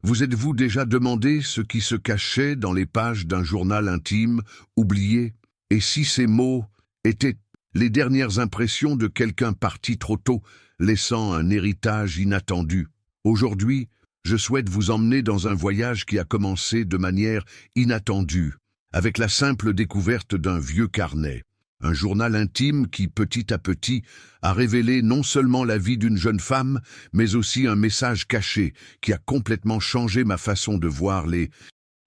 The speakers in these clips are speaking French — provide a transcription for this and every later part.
Vous êtes-vous déjà demandé ce qui se cachait dans les pages d'un journal intime, oublié? Et si ces mots étaient les dernières impressions de quelqu'un parti trop tôt, laissant un héritage inattendu? Aujourd'hui, je souhaite vous emmener dans un voyage qui a commencé de manière inattendue, avec la simple découverte d'un vieux carnet. Un journal intime qui, petit à petit, a révélé non seulement la vie d'une jeune femme, mais aussi un message caché qui a complètement changé ma façon de voir les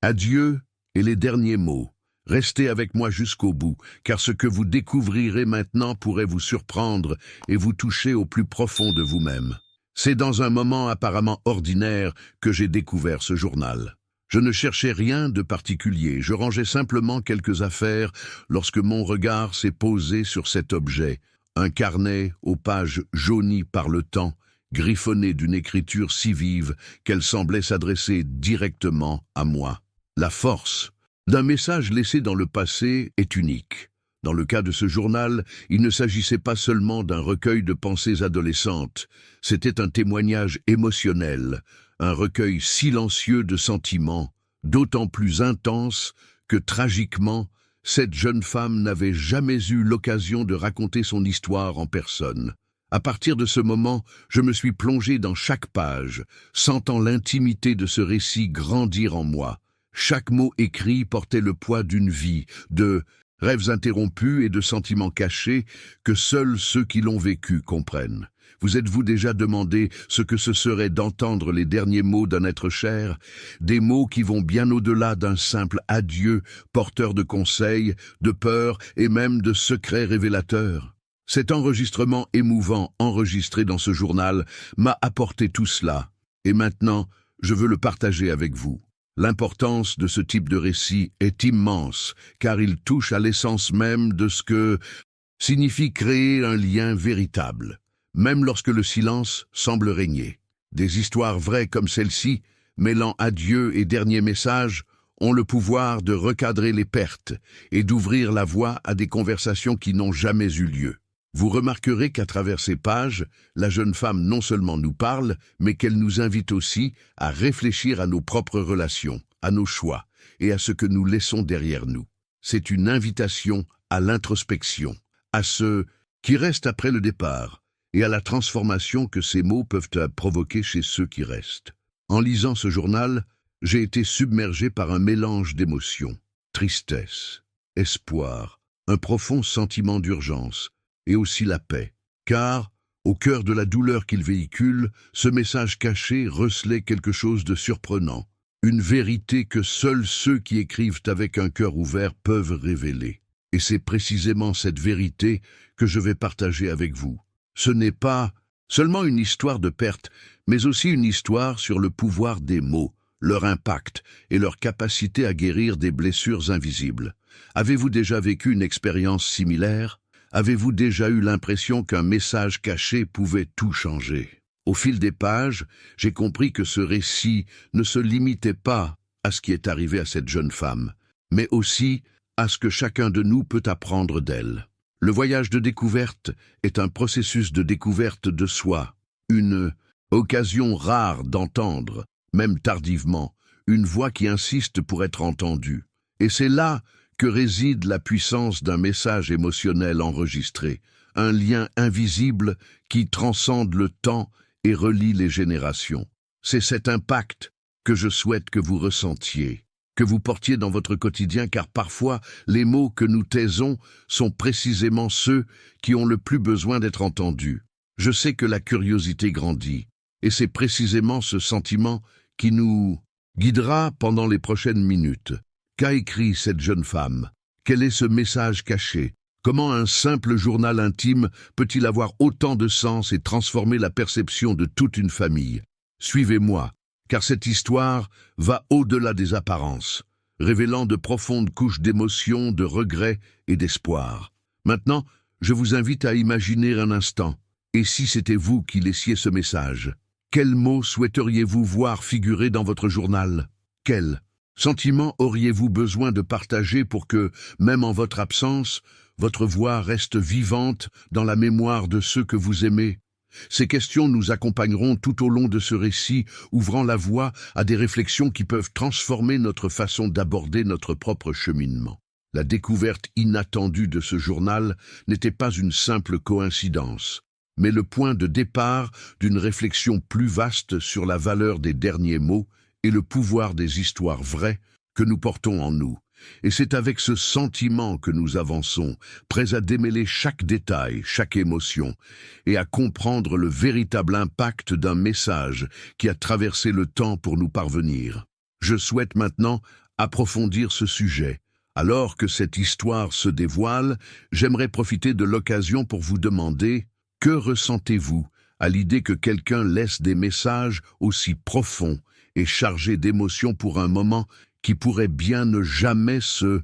adieux et les derniers mots. Restez avec moi jusqu'au bout, car ce que vous découvrirez maintenant pourrait vous surprendre et vous toucher au plus profond de vous-même. C'est dans un moment apparemment ordinaire que j'ai découvert ce journal. Je ne cherchais rien de particulier, je rangeais simplement quelques affaires lorsque mon regard s'est posé sur cet objet, un carnet aux pages jaunies par le temps, griffonné d'une écriture si vive qu'elle semblait s'adresser directement à moi. La force d'un message laissé dans le passé est unique. Dans le cas de ce journal, il ne s'agissait pas seulement d'un recueil de pensées adolescentes, c'était un témoignage émotionnel, un recueil silencieux de sentiments, d'autant plus intense que tragiquement, cette jeune femme n'avait jamais eu l'occasion de raconter son histoire en personne. À partir de ce moment, je me suis plongé dans chaque page, sentant l'intimité de ce récit grandir en moi. Chaque mot écrit portait le poids d'une vie, de rêves interrompus et de sentiments cachés que seuls ceux qui l'ont vécu comprennent. Vous êtes-vous déjà demandé ce que ce serait d'entendre les derniers mots d'un être cher, des mots qui vont bien au-delà d'un simple adieu, porteur de conseils, de peur et même de secrets révélateurs? Cet enregistrement émouvant enregistré dans ce journal m'a apporté tout cela, et maintenant je veux le partager avec vous. L'importance de ce type de récit est immense, car il touche à l'essence même de ce que signifie créer un lien véritable, même lorsque le silence semble régner. Des histoires vraies comme celle-ci, mêlant adieu et dernier message, ont le pouvoir de recadrer les pertes et d'ouvrir la voie à des conversations qui n'ont jamais eu lieu. Vous remarquerez qu'à travers ces pages, la jeune femme non seulement nous parle, mais qu'elle nous invite aussi à réfléchir à nos propres relations, à nos choix et à ce que nous laissons derrière nous. C'est une invitation à l'introspection, à ce qui reste après le départ et à la transformation que ces mots peuvent provoquer chez ceux qui restent. En lisant ce journal, j'ai été submergé par un mélange d'émotions, tristesse, espoir, un profond sentiment d'urgence, et aussi la paix, car, au cœur de la douleur qu'il véhicule, ce message caché recelait quelque chose de surprenant, une vérité que seuls ceux qui écrivent avec un cœur ouvert peuvent révéler. Et c'est précisément cette vérité que je vais partager avec vous. Ce n'est pas seulement une histoire de perte, mais aussi une histoire sur le pouvoir des mots, leur impact et leur capacité à guérir des blessures invisibles. Avez-vous déjà vécu une expérience similaire ? Avez-vous déjà eu l'impression qu'un message caché pouvait tout changer? Au fil des pages, j'ai compris que ce récit ne se limitait pas à ce qui est arrivé à cette jeune femme, mais aussi à ce que chacun de nous peut apprendre d'elle. Le voyage de découverte est un processus de découverte de soi, une occasion rare d'entendre, même tardivement, une voix qui insiste pour être entendue. Et c'est là que réside la puissance d'un message émotionnel enregistré, un lien invisible qui transcende le temps et relie les générations. C'est cet impact que je souhaite que vous ressentiez, que vous portiez dans votre quotidien, car parfois les mots que nous taisons sont précisément ceux qui ont le plus besoin d'être entendus. Je sais que la curiosité grandit, et c'est précisément ce sentiment qui nous guidera pendant les prochaines minutes. Qu'a écrit cette jeune femme? Quel est ce message caché? Comment un simple journal intime peut-il avoir autant de sens et transformer la perception de toute une famille? Suivez-moi, car cette histoire va au-delà des apparences, révélant de profondes couches d'émotions, de regrets et d'espoir. Maintenant, je vous invite à imaginer un instant. Et si c'était vous qui laissiez ce message? Quels mots souhaiteriez-vous voir figurer dans votre journal? Quels sentiments auriez-vous besoin de partager pour que, même en votre absence, votre voix reste vivante dans la mémoire de ceux que vous aimez? Ces questions nous accompagneront tout au long de ce récit, ouvrant la voie à des réflexions qui peuvent transformer notre façon d'aborder notre propre cheminement. La découverte inattendue de ce journal n'était pas une simple coïncidence, mais le point de départ d'une réflexion plus vaste sur la valeur des derniers mots et le pouvoir des histoires vraies que nous portons en nous. Et c'est avec ce sentiment que nous avançons, prêts à démêler chaque détail, chaque émotion, et à comprendre le véritable impact d'un message qui a traversé le temps pour nous parvenir. Je souhaite maintenant approfondir ce sujet. Alors que cette histoire se dévoile, j'aimerais profiter de l'occasion pour vous demander: que ressentez-vous à l'idée que quelqu'un laisse des messages aussi profonds et chargés d'émotions pour un moment qui pourrait bien ne jamais se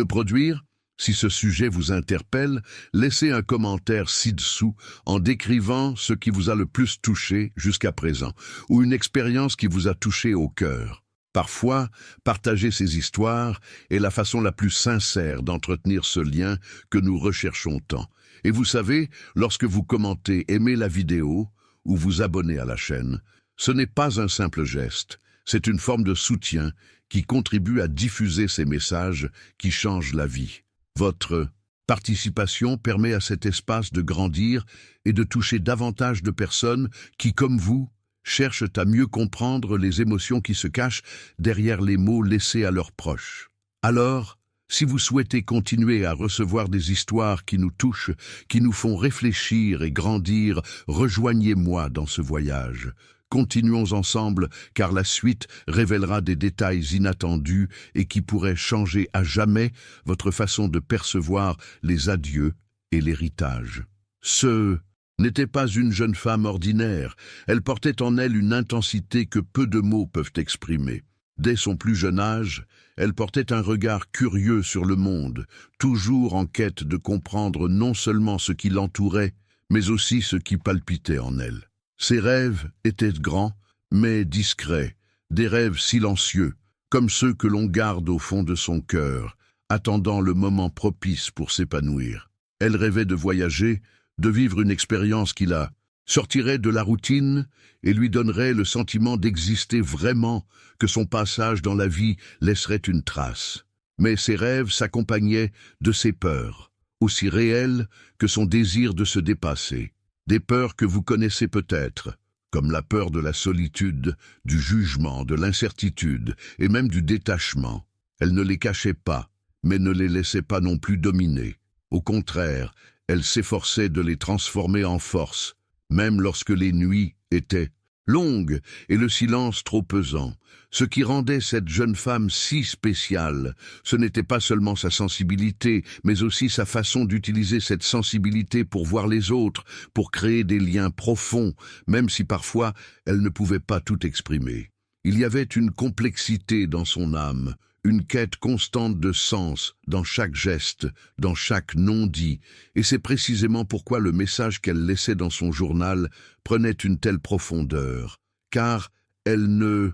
produire? Si ce sujet vous interpelle, laissez un commentaire ci-dessous en décrivant ce qui vous a le plus touché jusqu'à présent, ou une expérience qui vous a touché au cœur. Parfois, partager ces histoires est la façon la plus sincère d'entretenir ce lien que nous recherchons tant. Et vous savez, lorsque vous commentez, aimez la vidéo ou vous abonnez à la chaîne, ce n'est pas un simple geste, c'est une forme de soutien qui contribue à diffuser ces messages qui changent la vie. Votre participation permet à cet espace de grandir et de toucher davantage de personnes qui, comme vous, cherchent à mieux comprendre les émotions qui se cachent derrière les mots laissés à leurs proches. Alors, si vous souhaitez continuer à recevoir des histoires qui nous touchent, qui nous font réfléchir et grandir, rejoignez-moi dans ce voyage. Continuons ensemble, car la suite révélera des détails inattendus et qui pourraient changer à jamais votre façon de percevoir les adieux et l'héritage. Ce n'était pas une jeune femme ordinaire, elle portait en elle une intensité que peu de mots peuvent exprimer. Dès son plus jeune âge, elle portait un regard curieux sur le monde, toujours en quête de comprendre non seulement ce qui l'entourait, mais aussi ce qui palpitait en elle. Ses rêves étaient grands, mais discrets, des rêves silencieux, comme ceux que l'on garde au fond de son cœur, attendant le moment propice pour s'épanouir. Elle rêvait de voyager, de vivre une expérience qui la sortirait de la routine et lui donnerait le sentiment d'exister vraiment, que son passage dans la vie laisserait une trace. Mais ses rêves s'accompagnaient de ses peurs, aussi réelles que son désir de se dépasser. Des peurs que vous connaissez peut-être, comme la peur de la solitude, du jugement, de l'incertitude et même du détachement. Elle ne les cachait pas, mais ne les laissait pas non plus dominer. Au contraire, elle s'efforçait de les transformer en force, même lorsque les nuits étaient longues et le silence trop pesant. Ce qui rendait cette jeune femme si spéciale, ce n'était pas seulement sa sensibilité, mais aussi sa façon d'utiliser cette sensibilité pour voir les autres, pour créer des liens profonds, même si parfois elle ne pouvait pas tout exprimer. Il y avait une complexité dans son âme, une quête constante de sens dans chaque geste, dans chaque non-dit, et c'est précisément pourquoi le message qu'elle laissait dans son journal prenait une telle profondeur, car elle ne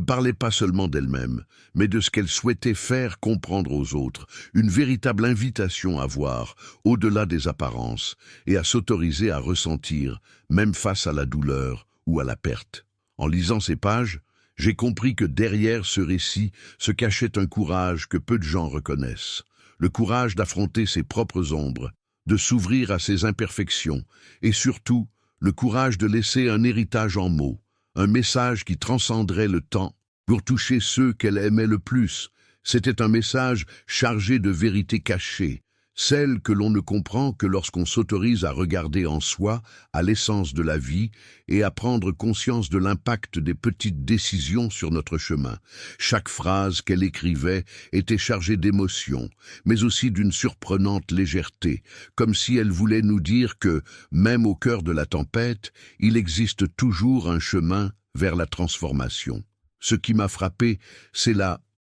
parlait pas seulement d'elle-même, mais de ce qu'elle souhaitait faire comprendre aux autres, une véritable invitation à voir, au-delà des apparences, et à s'autoriser à ressentir, même face à la douleur ou à la perte. En lisant ces pages, j'ai compris que derrière ce récit se cachait un courage que peu de gens reconnaissent. Le courage d'affronter ses propres ombres, de s'ouvrir à ses imperfections, et surtout, le courage de laisser un héritage en mots, un message qui transcenderait le temps pour toucher ceux qu'elle aimait le plus. C'était un message chargé de vérités cachées, celles que l'on ne comprend que lorsqu'on s'autorise à regarder en soi, à l'essence de la vie, et à prendre conscience de l'impact des petites décisions sur notre chemin. Chaque phrase qu'elle écrivait était chargée d'émotion, mais aussi d'une surprenante légèreté, comme si elle voulait nous dire que, même au cœur de la tempête, il existe toujours un chemin vers la transformation. Ce qui m'a frappé, c'est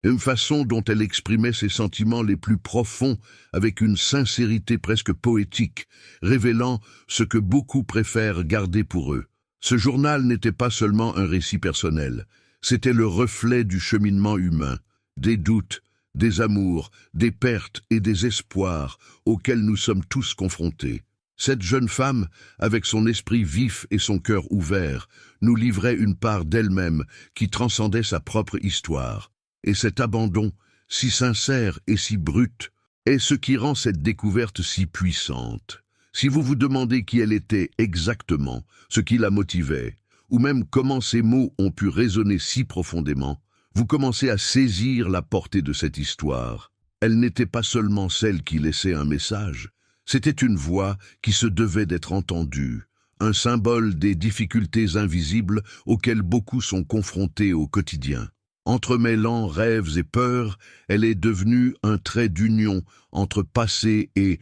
une façon dont elle exprimait ses sentiments les plus profonds avec une sincérité presque poétique, révélant ce que beaucoup préfèrent garder pour eux. Ce journal n'était pas seulement un récit personnel, c'était le reflet du cheminement humain, des doutes, des amours, des pertes et des espoirs auxquels nous sommes tous confrontés. Cette jeune femme, avec son esprit vif et son cœur ouvert, nous livrait une part d'elle-même qui transcendait sa propre histoire. Et cet abandon, si sincère et si brut, est ce qui rend cette découverte si puissante. Si vous vous demandez qui elle était exactement, ce qui la motivait, ou même comment ces mots ont pu résonner si profondément, vous commencez à saisir la portée de cette histoire. Elle n'était pas seulement celle qui laissait un message, c'était une voix qui se devait d'être entendue, un symbole des difficultés invisibles auxquelles beaucoup sont confrontés au quotidien. Entremêlant rêves et peurs, elle est devenue un trait d'union entre passé et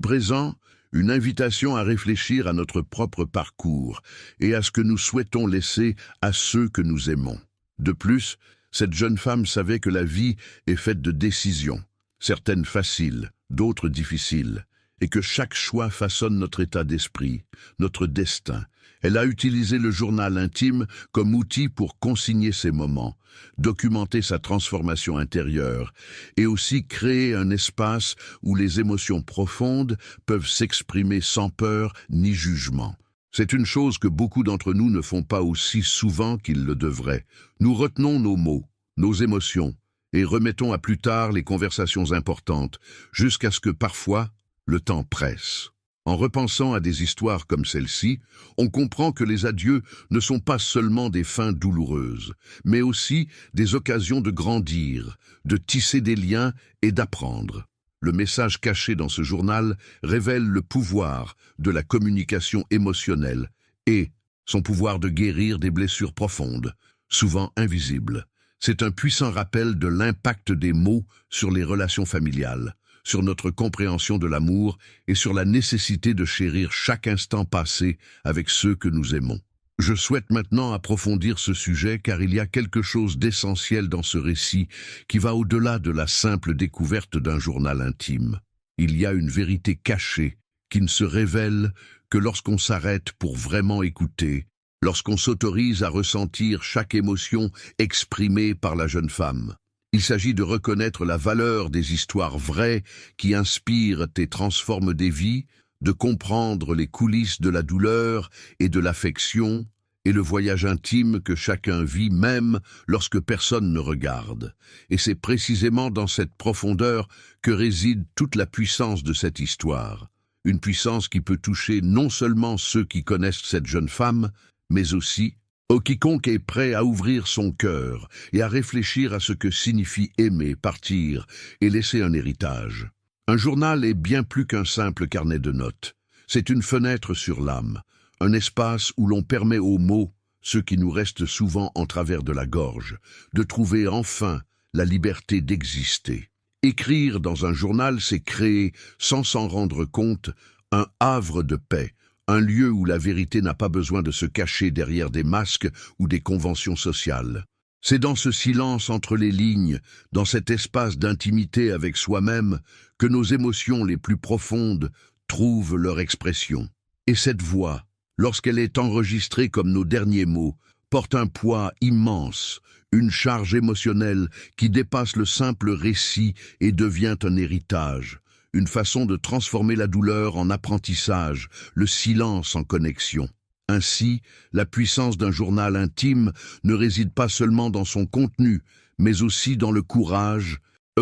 présent, une invitation à réfléchir à notre propre parcours et à ce que nous souhaitons laisser à ceux que nous aimons. De plus, cette jeune femme savait que la vie est faite de décisions, certaines faciles, d'autres difficiles, et que chaque choix façonne notre état d'esprit, notre destin. Elle a utilisé le journal intime comme outil pour consigner ses moments, documenter sa transformation intérieure et aussi créer un espace où les émotions profondes peuvent s'exprimer sans peur ni jugement. C'est une chose que beaucoup d'entre nous ne font pas aussi souvent qu'ils le devraient. Nous retenons nos mots, nos émotions, et remettons à plus tard les conversations importantes, jusqu'à ce que parfois, le temps presse. En repensant à des histoires comme celle-ci, on comprend que les adieux ne sont pas seulement des fins douloureuses, mais aussi des occasions de grandir, de tisser des liens et d'apprendre. Le message caché dans ce journal révèle le pouvoir de la communication émotionnelle et son pouvoir de guérir des blessures profondes, souvent invisibles. C'est un puissant rappel de l'impact des mots sur les relations familiales, sur notre compréhension de l'amour et sur la nécessité de chérir chaque instant passé avec ceux que nous aimons. Je souhaite maintenant approfondir ce sujet car il y a quelque chose d'essentiel dans ce récit qui va au-delà de la simple découverte d'un journal intime. Il y a une vérité cachée qui ne se révèle que lorsqu'on s'arrête pour vraiment écouter, lorsqu'on s'autorise à ressentir chaque émotion exprimée par la jeune femme. Il s'agit de reconnaître la valeur des histoires vraies qui inspirent et transforment des vies, de comprendre les coulisses de la douleur et de l'affection, et le voyage intime que chacun vit même lorsque personne ne regarde. Et c'est précisément dans cette profondeur que réside toute la puissance de cette histoire. Une puissance qui peut toucher non seulement ceux qui connaissent cette jeune femme, mais aussi quiconque est prêt à ouvrir son cœur et à réfléchir à ce que signifie aimer, partir et laisser un héritage. Un journal est bien plus qu'un simple carnet de notes. C'est une fenêtre sur l'âme, un espace où l'on permet aux mots, ceux qui nous restent souvent en travers de la gorge, de trouver enfin la liberté d'exister. Écrire dans un journal, c'est créer, sans s'en rendre compte, un havre de paix, un lieu où la vérité n'a pas besoin de se cacher derrière des masques ou des conventions sociales. C'est dans ce silence entre les lignes, dans cet espace d'intimité avec soi-même, que nos émotions les plus profondes trouvent leur expression. Et cette voix, lorsqu'elle est enregistrée comme nos derniers mots, porte un poids immense, une charge émotionnelle qui dépasse le simple récit et devient un héritage. Une façon de transformer la douleur en apprentissage, le silence en connexion. Ainsi, la puissance d'un journal intime ne réside pas seulement dans son contenu, mais aussi dans le courage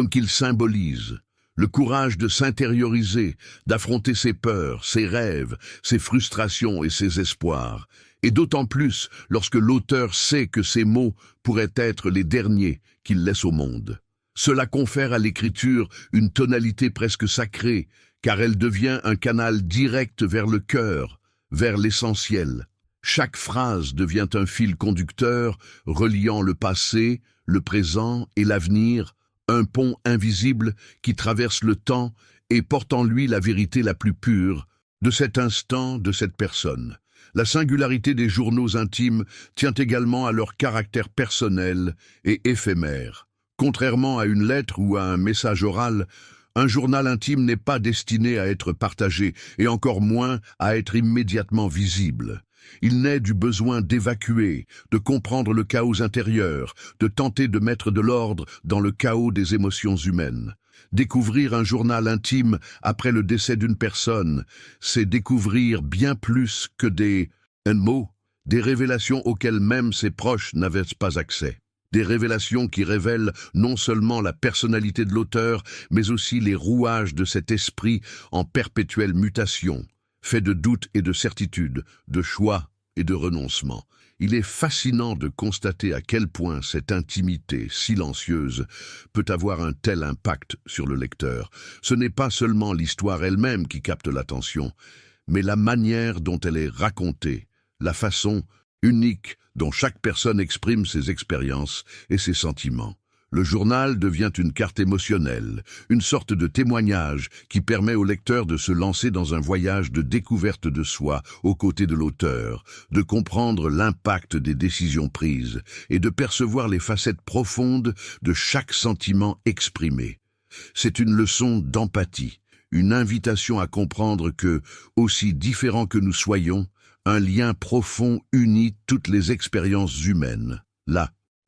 qu'il symbolise. Le courage de s'intérioriser, d'affronter ses peurs, ses rêves, ses frustrations et ses espoirs. Et d'autant plus lorsque l'auteur sait que ces mots pourraient être les derniers qu'il laisse au monde. Cela confère à l'écriture une tonalité presque sacrée, car elle devient un canal direct vers le cœur, vers l'essentiel. Chaque phrase devient un fil conducteur reliant le passé, le présent et l'avenir, un pont invisible qui traverse le temps et porte en lui la vérité la plus pure de cet instant, de cette personne. La singularité des journaux intimes tient également à leur caractère personnel et éphémère. Contrairement à une lettre ou à un message oral, un journal intime n'est pas destiné à être partagé et encore moins à être immédiatement visible. Il naît du besoin d'évacuer, de comprendre le chaos intérieur, de tenter de mettre de l'ordre dans le chaos des émotions humaines. Découvrir un journal intime après le décès d'une personne, c'est découvrir bien plus que un mot, des révélations auxquelles même ses proches n'avaient pas accès. Des révélations qui révèlent non seulement la personnalité de l'auteur, mais aussi les rouages de cet esprit en perpétuelle mutation, fait de doutes et de certitudes, de choix et de renoncements. Il est fascinant de constater à quel point cette intimité silencieuse peut avoir un tel impact sur le lecteur. Ce n'est pas seulement l'histoire elle-même qui capte l'attention, mais la manière dont elle est racontée, la façon unique dont chaque personne exprime ses expériences et ses sentiments. Le journal devient une carte émotionnelle, une sorte de témoignage qui permet au lecteur de se lancer dans un voyage de découverte de soi aux côtés de l'auteur, de comprendre l'impact des décisions prises et de percevoir les facettes profondes de chaque sentiment exprimé. C'est une leçon d'empathie, une invitation à comprendre que, aussi différents que nous soyons, un lien profond unit toutes les expériences humaines.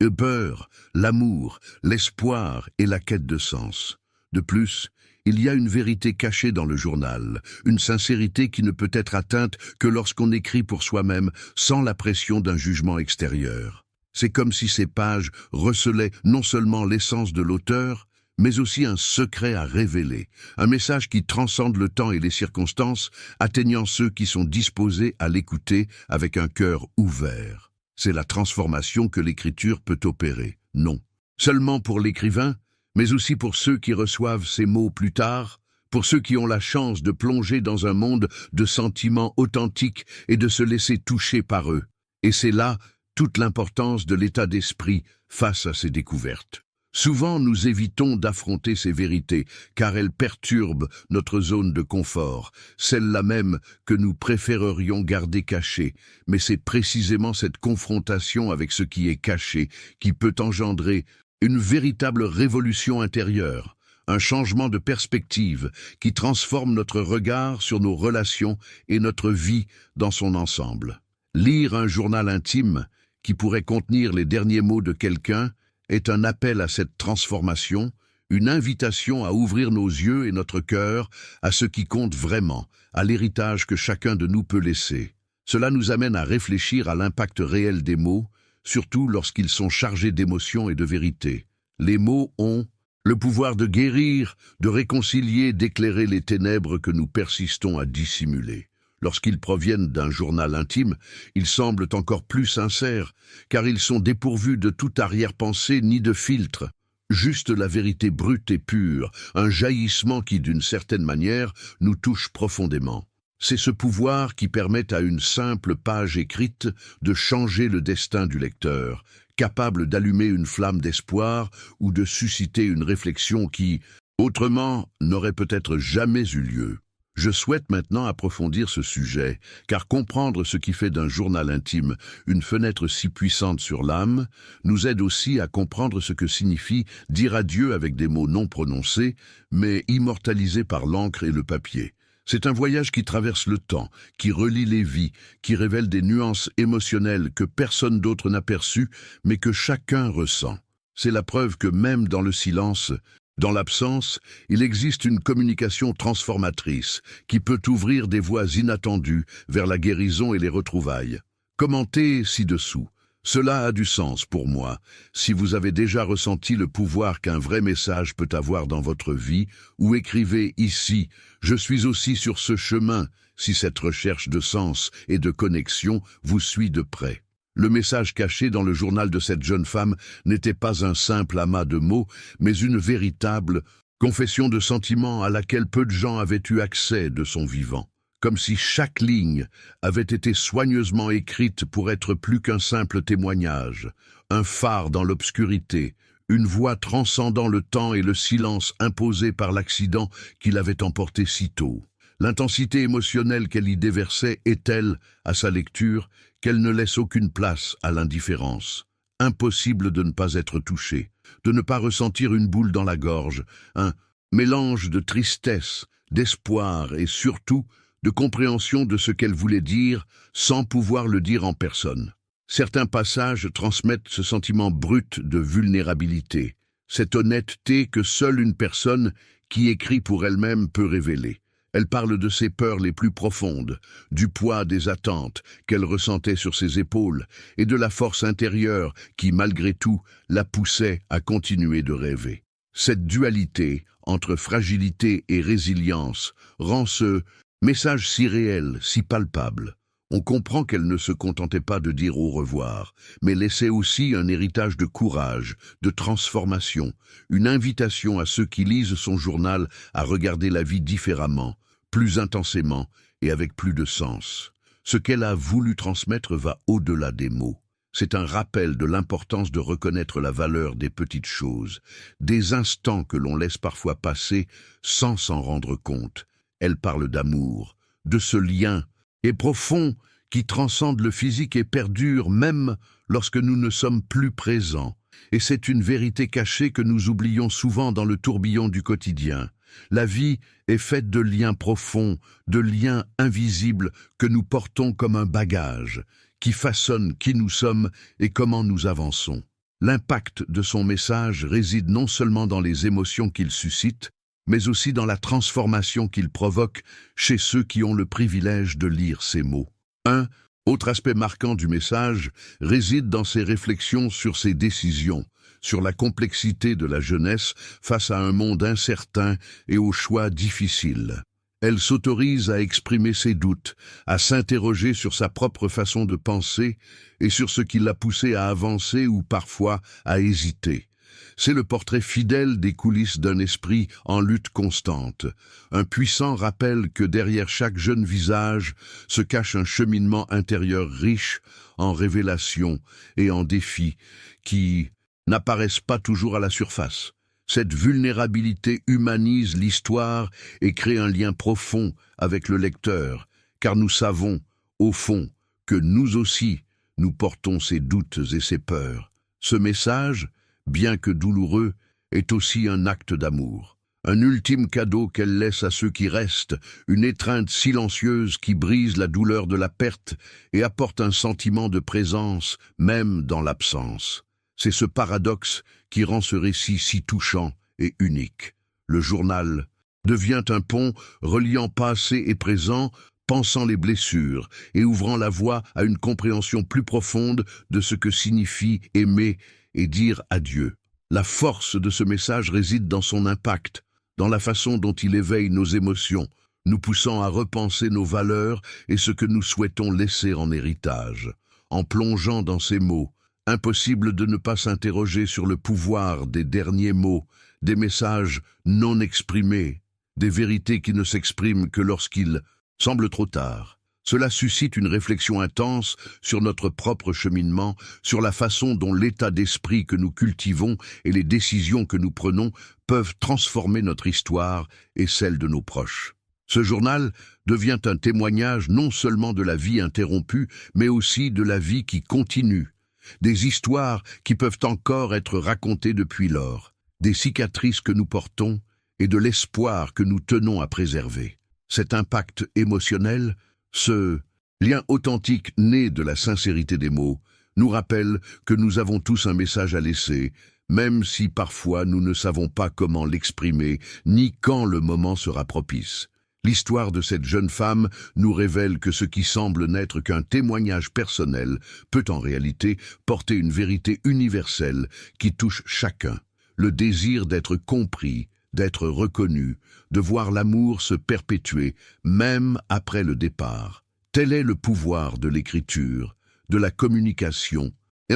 Le peur, l'amour, l'espoir et la quête de sens. De plus, il y a une vérité cachée dans le journal, une sincérité qui ne peut être atteinte que lorsqu'on écrit pour soi-même sans la pression d'un jugement extérieur. C'est comme si ces pages recelaient non seulement l'essence de l'auteur, mais aussi un secret à révéler, un message qui transcende le temps et les circonstances, atteignant ceux qui sont disposés à l'écouter avec un cœur ouvert. C'est la transformation que l'écriture peut opérer, non seulement pour l'écrivain, mais aussi pour ceux qui reçoivent ces mots plus tard, pour ceux qui ont la chance de plonger dans un monde de sentiments authentiques et de se laisser toucher par eux. Et c'est là toute l'importance de l'état d'esprit face à ces découvertes. Souvent, nous évitons d'affronter ces vérités, car elles perturbent notre zone de confort, celle-là même que nous préférerions garder cachée. Mais c'est précisément cette confrontation avec ce qui est caché qui peut engendrer une véritable révolution intérieure, un changement de perspective qui transforme notre regard sur nos relations et notre vie dans son ensemble. Lire un journal intime qui pourrait contenir les derniers mots de quelqu'un est un appel à cette transformation, une invitation à ouvrir nos yeux et notre cœur à ce qui compte vraiment, à l'héritage que chacun de nous peut laisser. Cela nous amène à réfléchir à l'impact réel des mots, surtout lorsqu'ils sont chargés d'émotions et de vérité. Les mots ont le pouvoir de guérir, de réconcilier, d'éclairer les ténèbres que nous persistons à dissimuler. Lorsqu'ils proviennent d'un journal intime, ils semblent encore plus sincères, car ils sont dépourvus de toute arrière-pensée ni de filtre. Juste la vérité brute et pure, un jaillissement qui, d'une certaine manière, nous touche profondément. C'est ce pouvoir qui permet à une simple page écrite de changer le destin du lecteur, capable d'allumer une flamme d'espoir ou de susciter une réflexion qui, autrement, n'aurait peut-être jamais eu lieu. Je souhaite maintenant approfondir ce sujet, car comprendre ce qui fait d'un journal intime une fenêtre si puissante sur l'âme nous aide aussi à comprendre ce que signifie dire adieu avec des mots non prononcés, mais immortalisés par l'encre et le papier. C'est un voyage qui traverse le temps, qui relie les vies, qui révèle des nuances émotionnelles que personne d'autre n'a perçues, mais que chacun ressent. C'est la preuve que même dans le silence, dans l'absence, il existe une communication transformatrice qui peut ouvrir des voies inattendues vers la guérison et les retrouvailles. Commentez ci-dessous. Cela a du sens pour moi. Si vous avez déjà ressenti le pouvoir qu'un vrai message peut avoir dans votre vie, ou écrivez ici « Je suis aussi sur ce chemin » si cette recherche de sens et de connexion vous suit de près. Le message caché dans le journal de cette jeune femme n'était pas un simple amas de mots, mais une véritable confession de sentiments à laquelle peu de gens avaient eu accès de son vivant. Comme si chaque ligne avait été soigneusement écrite pour être plus qu'un simple témoignage, un phare dans l'obscurité, une voix transcendant le temps et le silence imposé par l'accident qui l'avait emporté si tôt. L'intensité émotionnelle qu'elle y déversait est telle, à sa lecture, qu'elle ne laisse aucune place à l'indifférence. Impossible de ne pas être touché, de ne pas ressentir une boule dans la gorge, un mélange de tristesse, d'espoir et surtout de compréhension de ce qu'elle voulait dire sans pouvoir le dire en personne. Certains passages transmettent ce sentiment brut de vulnérabilité, cette honnêteté que seule une personne qui écrit pour elle-même peut révéler. Elle parle de ses peurs les plus profondes, du poids des attentes qu'elle ressentait sur ses épaules et de la force intérieure qui, malgré tout, la poussait à continuer de rêver. Cette dualité entre fragilité et résilience rend ce message si réel, si palpable. On comprend qu'elle ne se contentait pas de dire au revoir, mais laissait aussi un héritage de courage, de transformation, une invitation à ceux qui lisent son journal à regarder la vie différemment, plus intensément et avec plus de sens. Ce qu'elle a voulu transmettre va au-delà des mots. C'est un rappel de l'importance de reconnaître la valeur des petites choses, des instants que l'on laisse parfois passer sans s'en rendre compte. Elle parle d'amour, de ce lien et profond qui transcende le physique et perdure même lorsque nous ne sommes plus présents. Et c'est une vérité cachée que nous oublions souvent dans le tourbillon du quotidien. La vie est faite de liens profonds, de liens invisibles que nous portons comme un bagage, qui façonnent qui nous sommes et comment nous avançons. L'impact de son message réside non seulement dans les émotions qu'il suscite, mais aussi dans la transformation qu'il provoque chez ceux qui ont le privilège de lire ces mots. Un autre aspect marquant du message réside dans ses réflexions sur ses décisions, sur la complexité de la jeunesse face à un monde incertain et aux choix difficiles. Elle s'autorise à exprimer ses doutes, à s'interroger sur sa propre façon de penser et sur ce qui l'a poussée à avancer ou parfois à hésiter. C'est le portrait fidèle des coulisses d'un esprit en lutte constante, un puissant rappel que derrière chaque jeune visage se cache un cheminement intérieur riche en révélations et en défis qui n'apparaissent pas toujours à la surface. Cette vulnérabilité humanise l'histoire et crée un lien profond avec le lecteur, car nous savons, au fond, que nous aussi, nous portons ces doutes et ces peurs. Ce message, bien que douloureux, est aussi un acte d'amour. Un ultime cadeau qu'elle laisse à ceux qui restent, une étreinte silencieuse qui brise la douleur de la perte et apporte un sentiment de présence, même dans l'absence. C'est ce paradoxe qui rend ce récit si touchant et unique. Le journal devient un pont reliant passé et présent, pansant les blessures et ouvrant la voie à une compréhension plus profonde de ce que signifie aimer et dire adieu. La force de ce message réside dans son impact, dans la façon dont il éveille nos émotions, nous poussant à repenser nos valeurs et ce que nous souhaitons laisser en héritage. En plongeant dans ces mots, impossible de ne pas s'interroger sur le pouvoir des derniers mots, des messages non exprimés, des vérités qui ne s'expriment que lorsqu'il semble trop tard. Cela suscite une réflexion intense sur notre propre cheminement, sur la façon dont l'état d'esprit que nous cultivons et les décisions que nous prenons peuvent transformer notre histoire et celle de nos proches. Ce journal devient un témoignage non seulement de la vie interrompue, mais aussi de la vie qui continue. Des histoires qui peuvent encore être racontées depuis lors, des cicatrices que nous portons et de l'espoir que nous tenons à préserver. Cet impact émotionnel, ce lien authentique né de la sincérité des mots, nous rappelle que nous avons tous un message à laisser, même si parfois nous ne savons pas comment l'exprimer, ni quand le moment sera propice. L'histoire de cette jeune femme nous révèle que ce qui semble n'être qu'un témoignage personnel peut en réalité porter une vérité universelle qui touche chacun. Le désir d'être compris, d'être reconnu, de voir l'amour se perpétuer, même après le départ. Tel est le pouvoir de l'écriture, de la communication,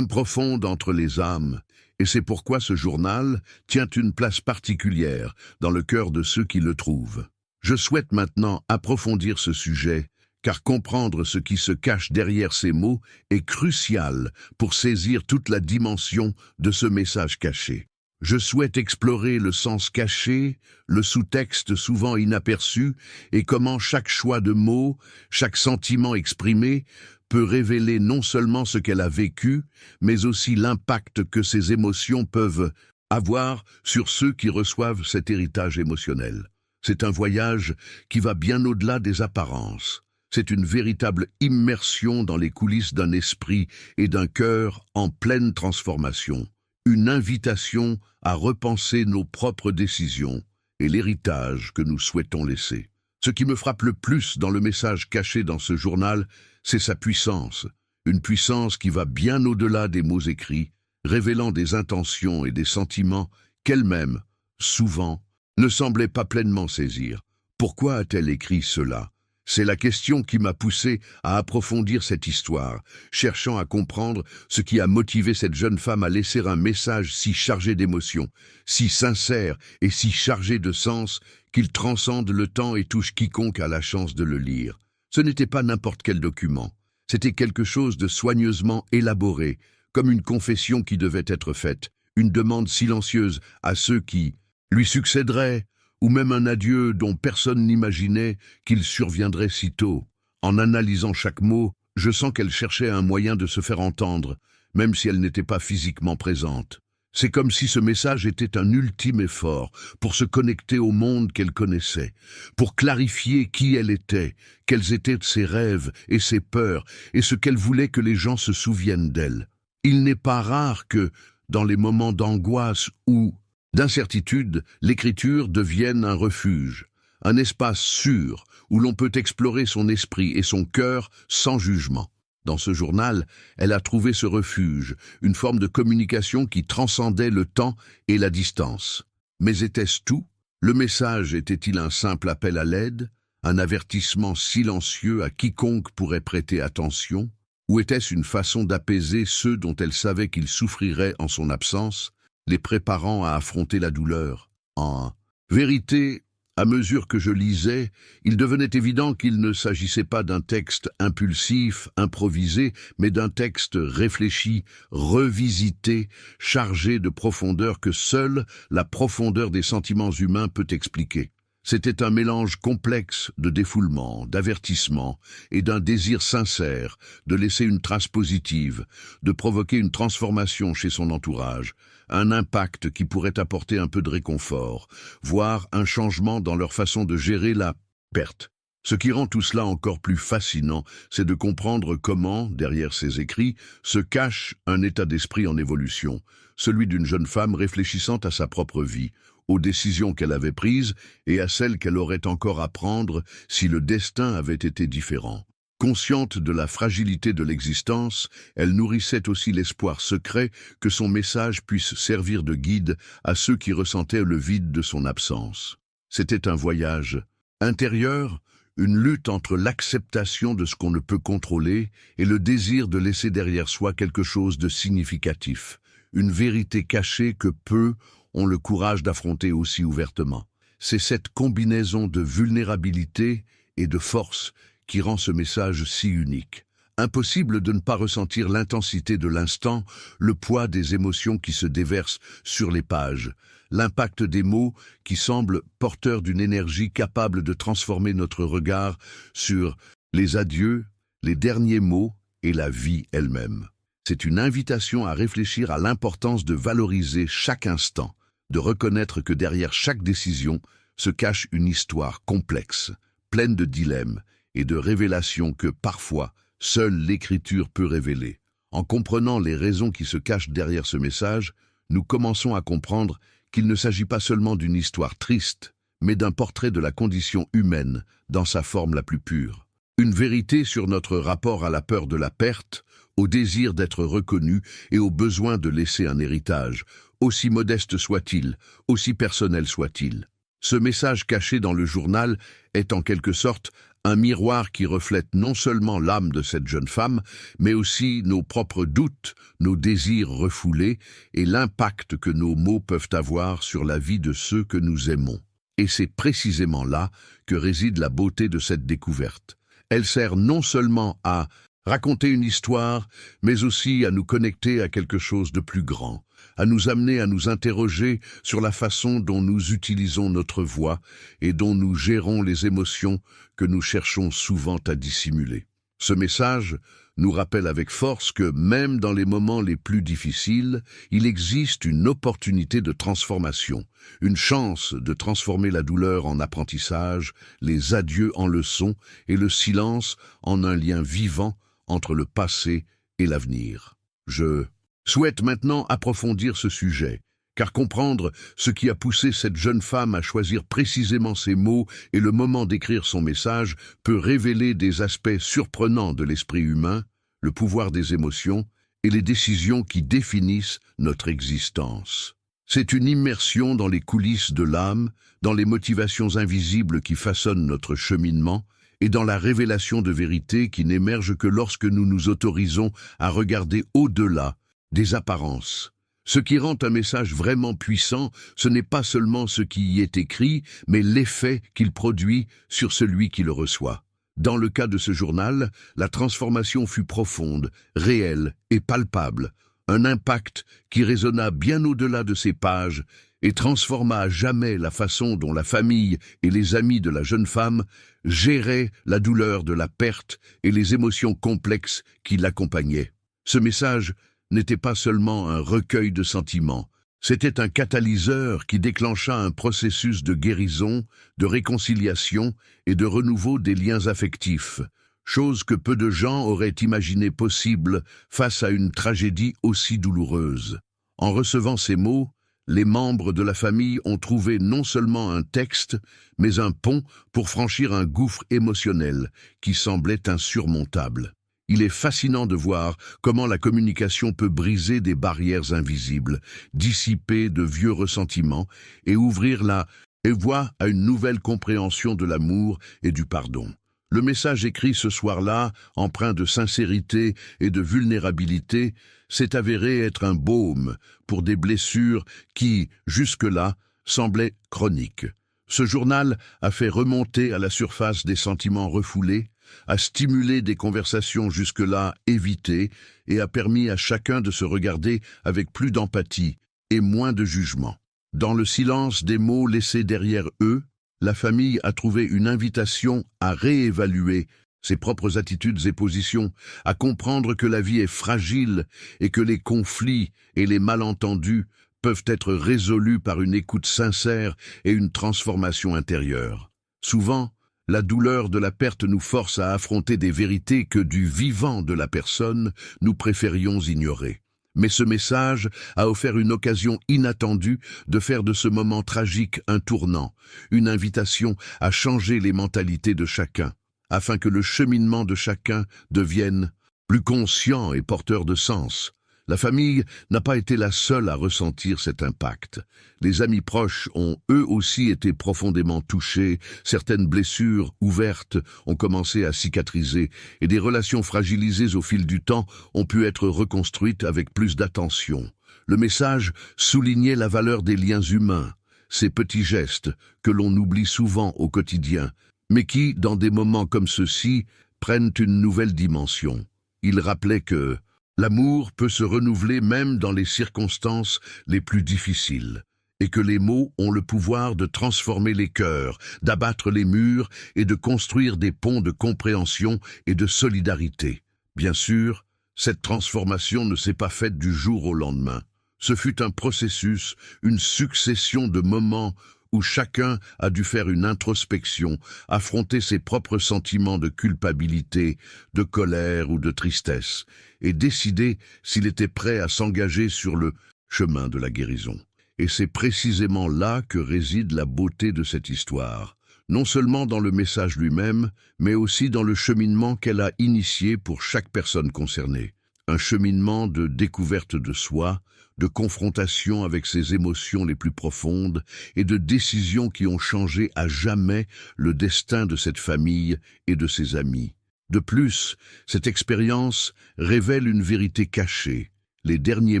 profonde entre les âmes, et c'est pourquoi ce journal tient une place particulière dans le cœur de ceux qui le trouvent. Je souhaite maintenant approfondir ce sujet, car comprendre ce qui se cache derrière ces mots est crucial pour saisir toute la dimension de ce message caché. Je souhaite explorer le sens caché, le sous-texte souvent inaperçu, et comment chaque choix de mots, chaque sentiment exprimé, peut révéler non seulement ce qu'elle a vécu, mais aussi l'impact que ces émotions peuvent avoir sur ceux qui reçoivent cet héritage émotionnel. C'est un voyage qui va bien au-delà des apparences. C'est une véritable immersion dans les coulisses d'un esprit et d'un cœur en pleine transformation. une invitation à repenser nos propres décisions et l'héritage que nous souhaitons laisser. Ce qui me frappe le plus dans le message caché dans ce journal, c'est sa puissance, une puissance qui va bien au-delà des mots écrits, révélant des intentions et des sentiments qu'elle-même, souvent, ne semblait pas pleinement saisir. Pourquoi a-t-elle écrit cela? C'est la question qui m'a poussé à approfondir cette histoire, cherchant à comprendre ce qui a motivé cette jeune femme à laisser un message si chargé d'émotions, si sincère et si chargé de sens qu'il transcende le temps et touche quiconque a la chance de le lire. Ce n'était pas n'importe quel document, c'était quelque chose de soigneusement élaboré, comme une confession qui devait être faite, une demande silencieuse à ceux qui lui succéderaient, ou même un adieu dont personne n'imaginait qu'il surviendrait si tôt. En analysant chaque mot, je sens qu'elle cherchait un moyen de se faire entendre, même si elle n'était pas physiquement présente. C'est comme si ce message était un ultime effort pour se connecter au monde qu'elle connaissait, pour clarifier qui elle était, quels étaient ses rêves et ses peurs, et ce qu'elle voulait que les gens se souviennent d'elle. Il n'est pas rare que, dans les moments d'angoisse ou d'incertitude, l'écriture devienne un refuge, un espace sûr où l'on peut explorer son esprit et son cœur sans jugement. Dans ce journal, elle a trouvé ce refuge, une forme de communication qui transcendait le temps et la distance. Mais était-ce tout? Le message était-il un simple appel à l'aide, un avertissement silencieux à quiconque pourrait prêter attention? Ou était-ce une façon d'apaiser ceux dont elle savait qu'ils souffriraient en son absence, les préparant à affronter la douleur? En vérité, à mesure que je lisais, il devenait évident qu'il ne s'agissait pas d'un texte impulsif, improvisé, mais d'un texte réfléchi, revisité, chargé de profondeur que seule la profondeur des sentiments humains peut expliquer. C'était un mélange complexe de défoulement, d'avertissement et d'un désir sincère de laisser une trace positive, de provoquer une transformation chez son entourage, un impact qui pourrait apporter un peu de réconfort, voire un changement dans leur façon de gérer la perte. Ce qui rend tout cela encore plus fascinant, c'est de comprendre comment, derrière ces écrits, se cache un état d'esprit en évolution, celui d'une jeune femme réfléchissant à sa propre vie, aux décisions qu'elle avait prises et à celles qu'elle aurait encore à prendre si le destin avait été différent. Consciente de la fragilité de l'existence, elle nourrissait aussi l'espoir secret que son message puisse servir de guide à ceux qui ressentaient le vide de son absence. C'était un voyage intérieur, une lutte entre l'acceptation de ce qu'on ne peut contrôler et le désir de laisser derrière soi quelque chose de significatif, une vérité cachée que peu ont le courage d'affronter aussi ouvertement. C'est cette combinaison de vulnérabilité et de force qui rend ce message si unique. Impossible de ne pas ressentir l'intensité de l'instant, le poids des émotions qui se déversent sur les pages, l'impact des mots qui semblent porteurs d'une énergie capable de transformer notre regard sur les adieux, les derniers mots et la vie elle-même. C'est une invitation à réfléchir à l'importance de valoriser chaque instant, de reconnaître que derrière chaque décision se cache une histoire complexe, pleine de dilemmes et de révélations que parfois seule l'écriture peut révéler. En comprenant les raisons qui se cachent derrière ce message, nous commençons à comprendre qu'il ne s'agit pas seulement d'une histoire triste, mais d'un portrait de la condition humaine dans sa forme la plus pure. Une vérité sur notre rapport à la peur de la perte, au désir d'être reconnu et au besoin de laisser un héritage, aussi modeste soit-il, aussi personnel soit-il. Ce message caché dans le journal est en quelque sorte un miroir qui reflète non seulement l'âme de cette jeune femme, mais aussi nos propres doutes, nos désirs refoulés et l'impact que nos mots peuvent avoir sur la vie de ceux que nous aimons. Et c'est précisément là que réside la beauté de cette découverte. Elle sert non seulement à raconter une histoire, mais aussi à nous connecter à quelque chose de plus grand, à nous amener à nous interroger sur la façon dont nous utilisons notre voix et dont nous gérons les émotions que nous cherchons souvent à dissimuler. Ce message nous rappelle avec force que même dans les moments les plus difficiles, il existe une opportunité de transformation, une chance de transformer la douleur en apprentissage, les adieux en leçons et le silence en un lien vivant entre le passé et l'avenir. Je souhaite maintenant approfondir ce sujet, car comprendre ce qui a poussé cette jeune femme à choisir précisément ces mots et le moment d'écrire son message peut révéler des aspects surprenants de l'esprit humain, le pouvoir des émotions et les décisions qui définissent notre existence. C'est une immersion dans les coulisses de l'âme, dans les motivations invisibles qui façonnent notre cheminement et dans la révélation de vérités qui n'émergent que lorsque nous nous autorisons à regarder au-delà des apparences. Ce qui rend un message vraiment puissant, ce n'est pas seulement ce qui y est écrit, mais l'effet qu'il produit sur celui qui le reçoit. Dans le cas de ce journal, la transformation fut profonde, réelle et palpable, un impact qui résonna bien au-delà de ces pages et transforma à jamais la façon dont la famille et les amis de la jeune femme géraient la douleur de la perte et les émotions complexes qui l'accompagnaient. Ce message n'était pas seulement un recueil de sentiments, c'était un catalyseur qui déclencha un processus de guérison, de réconciliation et de renouveau des liens affectifs, chose que peu de gens auraient imaginé possible face à une tragédie aussi douloureuse. En recevant ces mots, les membres de la famille ont trouvé non seulement un texte, mais un pont pour franchir un gouffre émotionnel qui semblait insurmontable. Il est fascinant de voir comment la communication peut briser des barrières invisibles, dissiper de vieux ressentiments et ouvrir la voie à une nouvelle compréhension de l'amour et du pardon. Le message écrit ce soir-là, empreint de sincérité et de vulnérabilité, s'est avéré être un baume pour des blessures qui, jusque-là, semblaient chroniques. Ce journal a fait remonter à la surface des sentiments refoulés, a stimulé des conversations jusque-là évitées et a permis à chacun de se regarder avec plus d'empathie et moins de jugement. Dans le silence des mots laissés derrière eux, la famille a trouvé une invitation à réévaluer ses propres attitudes et positions, à comprendre que la vie est fragile et que les conflits et les malentendus peuvent être résolus par une écoute sincère et une transformation intérieure. Souvent, la douleur de la perte nous force à affronter des vérités que du vivant de la personne, nous préférions ignorer. Mais ce message a offert une occasion inattendue de faire de ce moment tragique un tournant, une invitation à changer les mentalités de chacun, afin que le cheminement de chacun devienne plus conscient et porteur de sens. La famille n'a pas été la seule à ressentir cet impact. Les amis proches ont eux aussi été profondément touchés, certaines blessures ouvertes ont commencé à cicatriser et des relations fragilisées au fil du temps ont pu être reconstruites avec plus d'attention. Le message soulignait la valeur des liens humains, ces petits gestes que l'on oublie souvent au quotidien, mais qui, dans des moments comme ceux-ci, prennent une nouvelle dimension. Il rappelait que l'amour peut se renouveler même dans les circonstances les plus difficiles, et que les mots ont le pouvoir de transformer les cœurs, d'abattre les murs et de construire des ponts de compréhension et de solidarité. Bien sûr, cette transformation ne s'est pas faite du jour au lendemain. Ce fut un processus, une succession de moments où chacun a dû faire une introspection, affronter ses propres sentiments de culpabilité, de colère ou de tristesse, et décider s'il était prêt à s'engager sur le chemin de la guérison. Et c'est précisément là que réside la beauté de cette histoire, non seulement dans le message lui-même, mais aussi dans le cheminement qu'elle a initié pour chaque personne concernée. Un cheminement de découverte de soi, de confrontation avec ses émotions les plus profondes et de décisions qui ont changé à jamais le destin de cette famille et de ses amis. De plus, cette expérience révèle une vérité cachée. Les derniers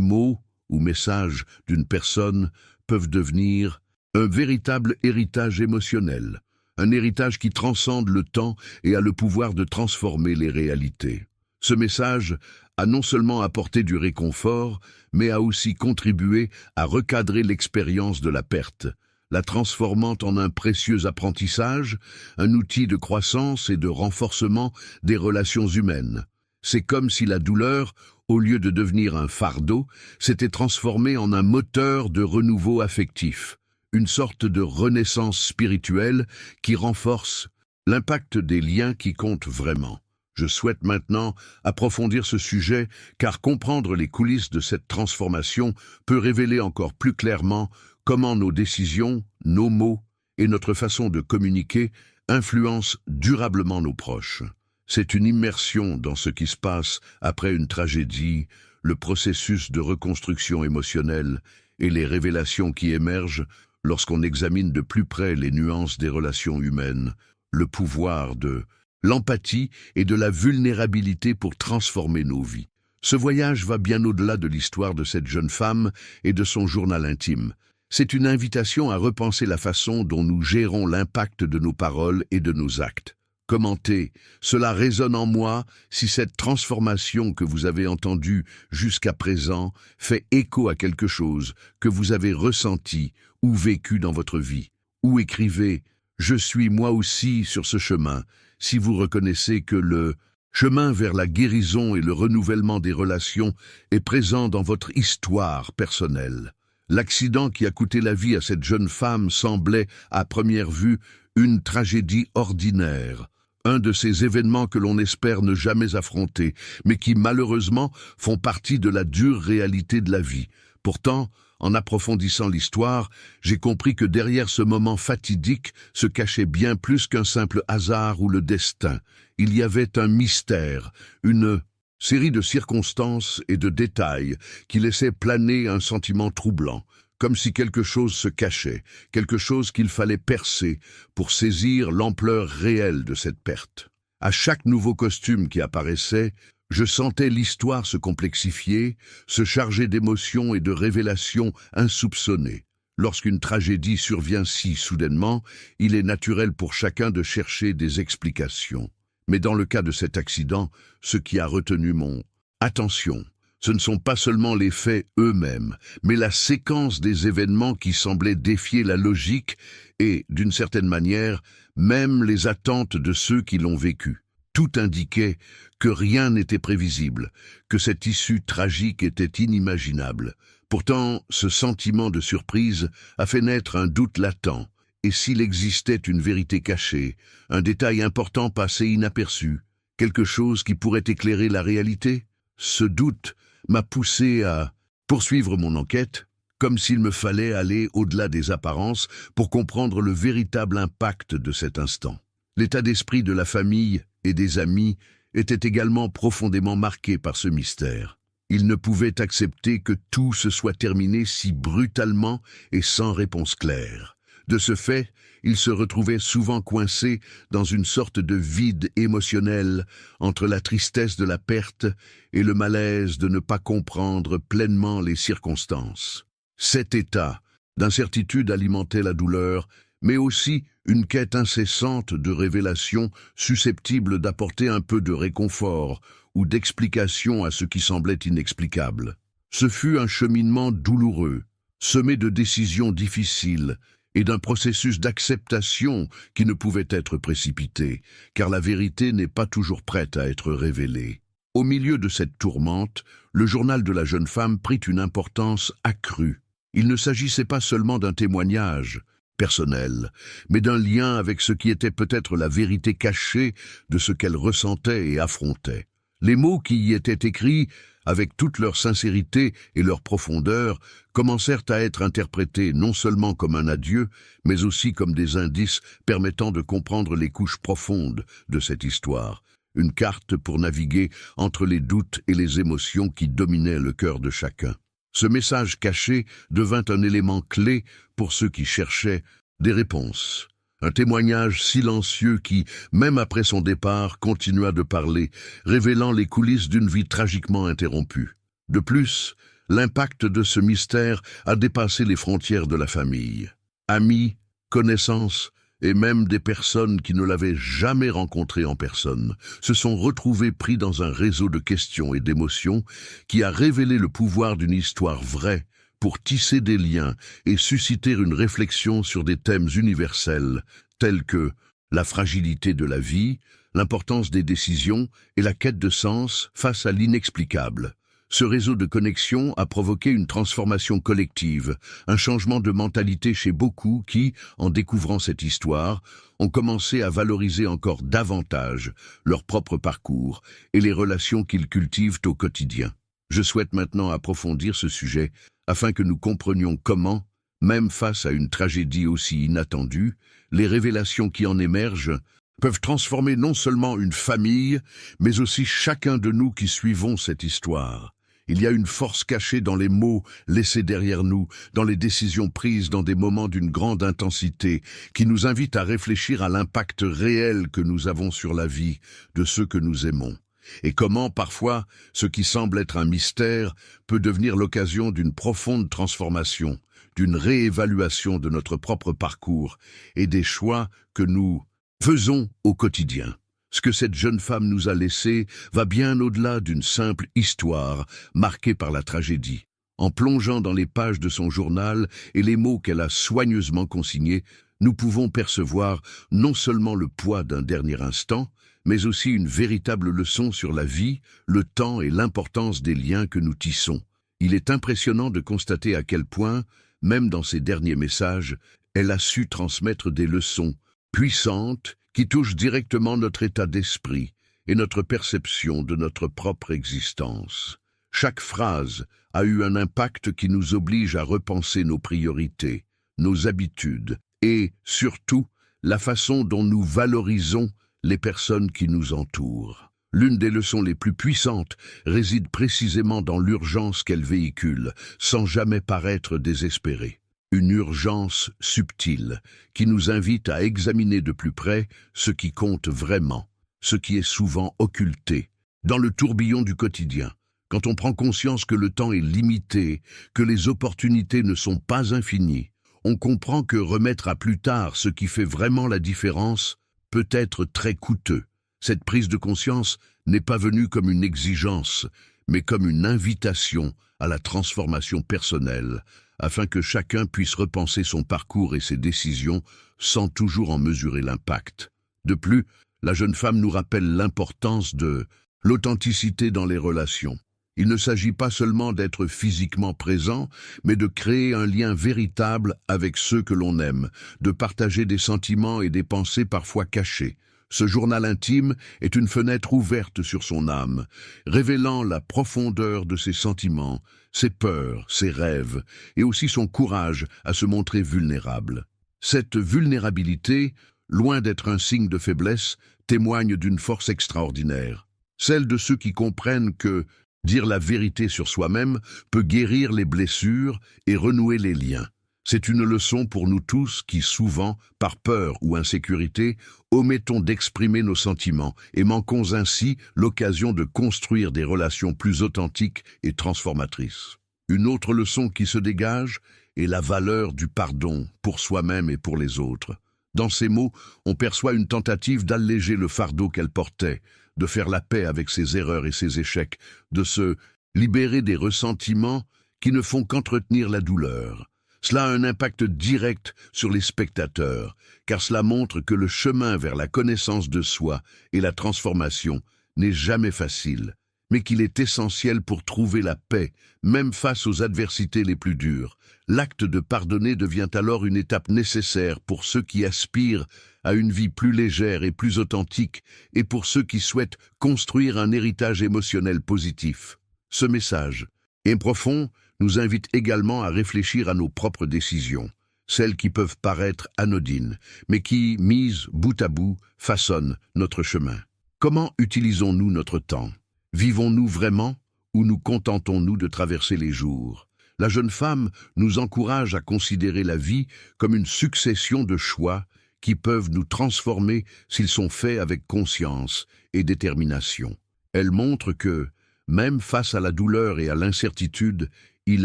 mots ou messages d'une personne peuvent devenir un véritable héritage émotionnel, un héritage qui transcende le temps et a le pouvoir de transformer les réalités. Ce message a non seulement apporté du réconfort, mais a aussi contribué à recadrer l'expérience de la perte, la transformant en un précieux apprentissage, un outil de croissance et de renforcement des relations humaines. C'est comme si la douleur, au lieu de devenir un fardeau, s'était transformée en un moteur de renouveau affectif, une sorte de renaissance spirituelle qui renforce l'impact des liens qui comptent vraiment. Je souhaite maintenant approfondir ce sujet, car comprendre les coulisses de cette transformation peut révéler encore plus clairement comment nos décisions, nos mots et notre façon de communiquer influencent durablement nos proches. C'est une immersion dans ce qui se passe après une tragédie, le processus de reconstruction émotionnelle et les révélations qui émergent lorsqu'on examine de plus près les nuances des relations humaines, le pouvoir de l'empathie et de la vulnérabilité pour transformer nos vies. Ce voyage va bien au-delà de l'histoire de cette jeune femme et de son journal intime. C'est une invitation à repenser la façon dont nous gérons l'impact de nos paroles et de nos actes. Commentez, cela résonne en moi si cette transformation que vous avez entendue jusqu'à présent fait écho à quelque chose que vous avez ressenti ou vécu dans votre vie. Ou écrivez « Je suis moi aussi sur ce chemin » si vous reconnaissez que le chemin vers la guérison et le renouvellement des relations est présent dans votre histoire personnelle. L'accident qui a coûté la vie à cette jeune femme semblait, à première vue, une tragédie ordinaire. Un de ces événements que l'on espère ne jamais affronter, mais qui malheureusement font partie de la dure réalité de la vie. Pourtant, en approfondissant l'histoire, j'ai compris que derrière ce moment fatidique se cachait bien plus qu'un simple hasard ou le destin. Il y avait un mystère, une série de circonstances et de détails qui laissaient planer un sentiment troublant, comme si quelque chose se cachait, quelque chose qu'il fallait percer pour saisir l'ampleur réelle de cette perte. À chaque nouveau costume qui apparaissait, je sentais l'histoire se complexifier, se charger d'émotions et de révélations insoupçonnées. Lorsqu'une tragédie survient si soudainement, il est naturel pour chacun de chercher des explications. Mais dans le cas de cet accident, ce qui a retenu mon attention, ce ne sont pas seulement les faits eux-mêmes, mais la séquence des événements qui semblaient défier la logique et, d'une certaine manière, même les attentes de ceux qui l'ont vécu. Tout indiquait que rien n'était prévisible, que cette issue tragique était inimaginable. Pourtant, ce sentiment de surprise a fait naître un doute latent. Et s'il existait une vérité cachée, un détail important passé inaperçu, quelque chose qui pourrait éclairer la réalité? Ce doute m'a poussé à poursuivre mon enquête, comme s'il me fallait aller au-delà des apparences pour comprendre le véritable impact de cet instant. L'état d'esprit de la famille et des amis était également profondément marqué par ce mystère. Ils ne pouvaient accepter que tout se soit terminé si brutalement et sans réponse claire. De ce fait, ils se retrouvaient souvent coincés dans une sorte de vide émotionnel entre la tristesse de la perte et le malaise de ne pas comprendre pleinement les circonstances. Cet état d'incertitude alimentait la douleur, mais aussi une quête incessante de révélations susceptibles d'apporter un peu de réconfort ou d'explication à ce qui semblait inexplicable. Ce fut un cheminement douloureux, semé de décisions difficiles, et d'un processus d'acceptation qui ne pouvait être précipité, car la vérité n'est pas toujours prête à être révélée. Au milieu de cette tourmente, le journal de la jeune femme prit une importance accrue. Il ne s'agissait pas seulement d'un témoignage personnel, mais d'un lien avec ce qui était peut-être la vérité cachée de ce qu'elle ressentait et affrontait. Les mots qui y étaient écrits, avec toute leur sincérité et leur profondeur, commencèrent à être interprétés non seulement comme un adieu, mais aussi comme des indices permettant de comprendre les couches profondes de cette histoire, une carte pour naviguer entre les doutes et les émotions qui dominaient le cœur de chacun. Ce message caché devint un élément clé pour ceux qui cherchaient des réponses. Un témoignage silencieux qui, même après son départ, continua de parler, révélant les coulisses d'une vie tragiquement interrompue. De plus, l'impact de ce mystère a dépassé les frontières de la famille. Amis, connaissances et même des personnes qui ne l'avaient jamais rencontré en personne se sont retrouvés pris dans un réseau de questions et d'émotions qui a révélé le pouvoir d'une histoire vraie pour tisser des liens et susciter une réflexion sur des thèmes universels tels que la fragilité de la vie, l'importance des décisions et la quête de sens face à l'inexplicable. Ce réseau de connexion a provoqué une transformation collective, un changement de mentalité chez beaucoup qui, en découvrant cette histoire, ont commencé à valoriser encore davantage leur propre parcours et les relations qu'ils cultivent au quotidien. Je souhaite maintenant approfondir ce sujet afin que nous comprenions comment, même face à une tragédie aussi inattendue, les révélations qui en émergent peuvent transformer non seulement une famille, mais aussi chacun de nous qui suivons cette histoire. Il y a une force cachée dans les mots laissés derrière nous, dans les décisions prises dans des moments d'une grande intensité, qui nous invite à réfléchir à l'impact réel que nous avons sur la vie de ceux que nous aimons. Et comment, parfois, ce qui semble être un mystère peut devenir l'occasion d'une profonde transformation, d'une réévaluation de notre propre parcours et des choix que nous faisons au quotidien. Ce que cette jeune femme nous a laissé va bien au-delà d'une simple histoire marquée par la tragédie. En plongeant dans les pages de son journal et les mots qu'elle a soigneusement consignés, nous pouvons percevoir non seulement le poids d'un dernier instant, mais aussi une véritable leçon sur la vie, le temps et l'importance des liens que nous tissons. Il est impressionnant de constater à quel point, même dans ses derniers messages, elle a su transmettre des leçons puissantes qui touchent directement notre état d'esprit et notre perception de notre propre existence. Chaque phrase a eu un impact qui nous oblige à repenser nos priorités, nos habitudes et, surtout, la façon dont nous valorisons les personnes qui nous entourent. L'une des leçons les plus puissantes réside précisément dans l'urgence qu'elle véhicule, sans jamais paraître désespérée. Une urgence subtile qui nous invite à examiner de plus près ce qui compte vraiment, ce qui est souvent occulté, dans le tourbillon du quotidien. Quand on prend conscience que le temps est limité, que les opportunités ne sont pas infinies, on comprend que remettre à plus tard ce qui fait vraiment la différence peut être très coûteux. Cette prise de conscience n'est pas venue comme une exigence, mais comme une invitation à la transformation personnelle, afin que chacun puisse repenser son parcours et ses décisions sans toujours en mesurer l'impact. De plus, la jeune femme nous rappelle l'importance de l'authenticité dans les relations. Il ne s'agit pas seulement d'être physiquement présent, mais de créer un lien véritable avec ceux que l'on aime, de partager des sentiments et des pensées parfois cachées. Ce journal intime est une fenêtre ouverte sur son âme, révélant la profondeur de ses sentiments, ses peurs, ses rêves, et aussi son courage à se montrer vulnérable. Cette vulnérabilité, loin d'être un signe de faiblesse, témoigne d'une force extraordinaire, celle de ceux qui comprennent que dire la vérité sur soi-même peut guérir les blessures et renouer les liens. C'est une leçon pour nous tous qui, souvent, par peur ou insécurité, omettons d'exprimer nos sentiments et manquons ainsi l'occasion de construire des relations plus authentiques et transformatrices. Une autre leçon qui se dégage est la valeur du pardon pour soi-même et pour les autres. Dans ces mots, on perçoit une tentative d'alléger le fardeau qu'elle portait, de faire la paix avec ses erreurs et ses échecs, de se libérer des ressentiments qui ne font qu'entretenir la douleur. Cela a un impact direct sur les spectateurs, car cela montre que le chemin vers la connaissance de soi et la transformation n'est jamais facile, mais qu'il est essentiel pour trouver la paix, même face aux adversités les plus dures. L'acte de pardonner devient alors une étape nécessaire pour ceux qui aspirent à une vie plus légère et plus authentique, et pour ceux qui souhaitent construire un héritage émotionnel positif. Ce message est profond, nous invite également à réfléchir à nos propres décisions, celles qui peuvent paraître anodines, mais qui, mises bout à bout, façonnent notre chemin. Comment utilisons-nous notre temps? Vivons-nous vraiment ou nous contentons-nous de traverser les jours? La jeune femme nous encourage à considérer la vie comme une succession de choix qui peuvent nous transformer s'ils sont faits avec conscience et détermination. Elle montre que, même face à la douleur et à l'incertitude, il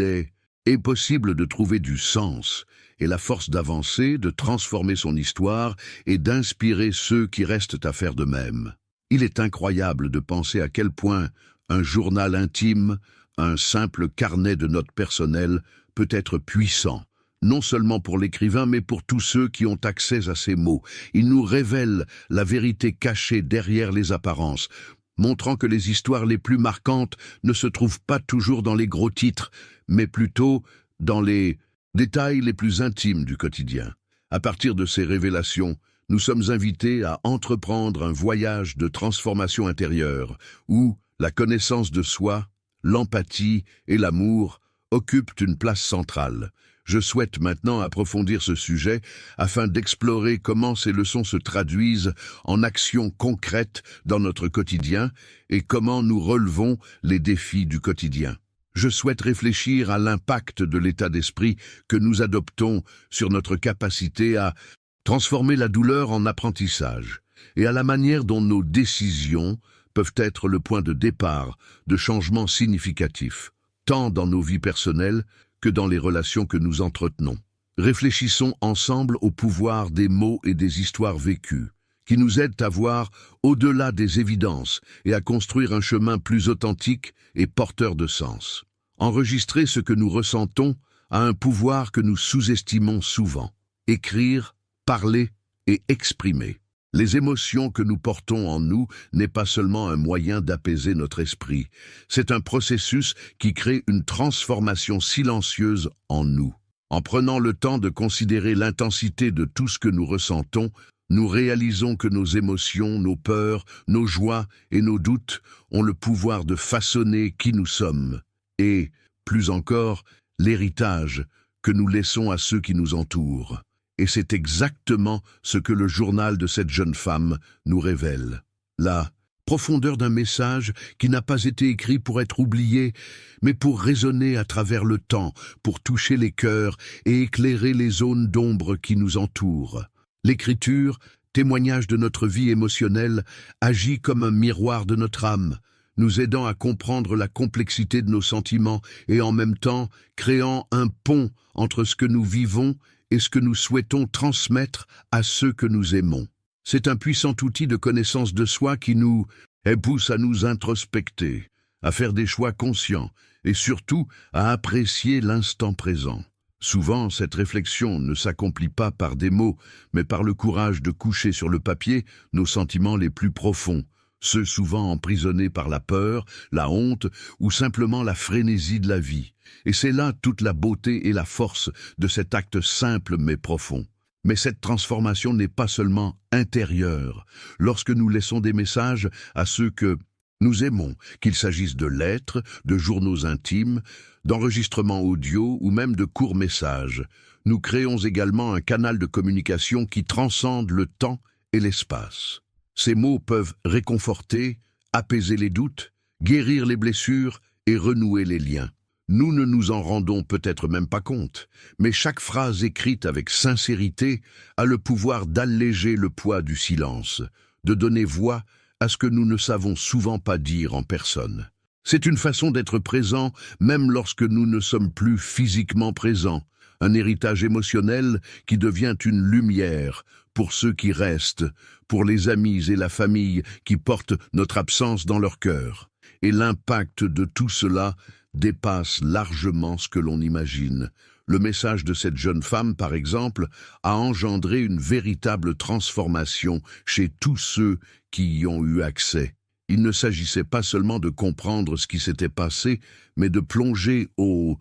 est possible de trouver du sens et la force d'avancer, de transformer son histoire et d'inspirer ceux qui restent à faire de même. Il est incroyable de penser à quel point un journal intime, un simple carnet de notes personnelles, peut être puissant, non seulement pour l'écrivain, mais pour tous ceux qui ont accès à ces mots. Il nous révèle la vérité cachée derrière les apparences, montrant que les histoires les plus marquantes ne se trouvent pas toujours dans les gros titres, mais plutôt dans les détails les plus intimes du quotidien. À partir de ces révélations, nous sommes invités à entreprendre un voyage de transformation intérieure, où la connaissance de soi, l'empathie et l'amour occupent une place centrale. Je souhaite maintenant approfondir ce sujet afin d'explorer comment ces leçons se traduisent en actions concrètes dans notre quotidien et comment nous relevons les défis du quotidien. Je souhaite réfléchir à l'impact de l'état d'esprit que nous adoptons sur notre capacité à transformer la douleur en apprentissage et à la manière dont nos décisions peuvent être le point de départ de changements significatifs, tant dans nos vies personnelles que dans les relations que nous entretenons. Réfléchissons ensemble au pouvoir des mots et des histoires vécues, qui nous aident à voir au-delà des évidences et à construire un chemin plus authentique et porteur de sens. Enregistrer ce que nous ressentons a un pouvoir que nous sous-estimons souvent. Écrire, parler et exprimer. Les émotions que nous portons en nous n'est pas seulement un moyen d'apaiser notre esprit, c'est un processus qui crée une transformation silencieuse en nous. En prenant le temps de considérer l'intensité de tout ce que nous ressentons, nous réalisons que nos émotions, nos peurs, nos joies et nos doutes ont le pouvoir de façonner qui nous sommes et, plus encore, l'héritage que nous laissons à ceux qui nous entourent. Et c'est exactement ce que le journal de cette jeune femme nous révèle. La profondeur d'un message qui n'a pas été écrit pour être oublié, mais pour résonner à travers le temps, pour toucher les cœurs et éclairer les zones d'ombre qui nous entourent. L'écriture, témoignage de notre vie émotionnelle, agit comme un miroir de notre âme, nous aidant à comprendre la complexité de nos sentiments et en même temps créant un pont entre ce que nous vivons et ce que nous souhaitons transmettre à ceux que nous aimons. C'est un puissant outil de connaissance de soi qui nous pousse à nous introspecter, à faire des choix conscients et surtout à apprécier l'instant présent. Souvent, cette réflexion ne s'accomplit pas par des mots, mais par le courage de coucher sur le papier nos sentiments les plus profonds, ceux souvent emprisonnés par la peur, la honte ou simplement la frénésie de la vie. Et c'est là toute la beauté et la force de cet acte simple mais profond. Mais cette transformation n'est pas seulement intérieure. Lorsque nous laissons des messages à ceux que nous aimons, qu'il s'agisse de lettres, de journaux intimes, d'enregistrements audio ou même de courts messages, nous créons également un canal de communication qui transcende le temps et l'espace. Ces mots peuvent réconforter, apaiser les doutes, guérir les blessures et renouer les liens. Nous ne nous en rendons peut-être même pas compte, mais chaque phrase écrite avec sincérité a le pouvoir d'alléger le poids du silence, de donner voix à ce que nous ne savons souvent pas dire en personne. C'est une façon d'être présent même lorsque nous ne sommes plus physiquement présents, un héritage émotionnel qui devient une lumière pour ceux qui restent, pour les amis et la famille qui portent notre absence dans leur cœur. Et l'impact de tout cela dépasse largement ce que l'on imagine. Le message de cette jeune femme, par exemple, a engendré une véritable transformation chez tous ceux qui y ont eu accès. Il ne s'agissait pas seulement de comprendre ce qui s'était passé, mais de plonger au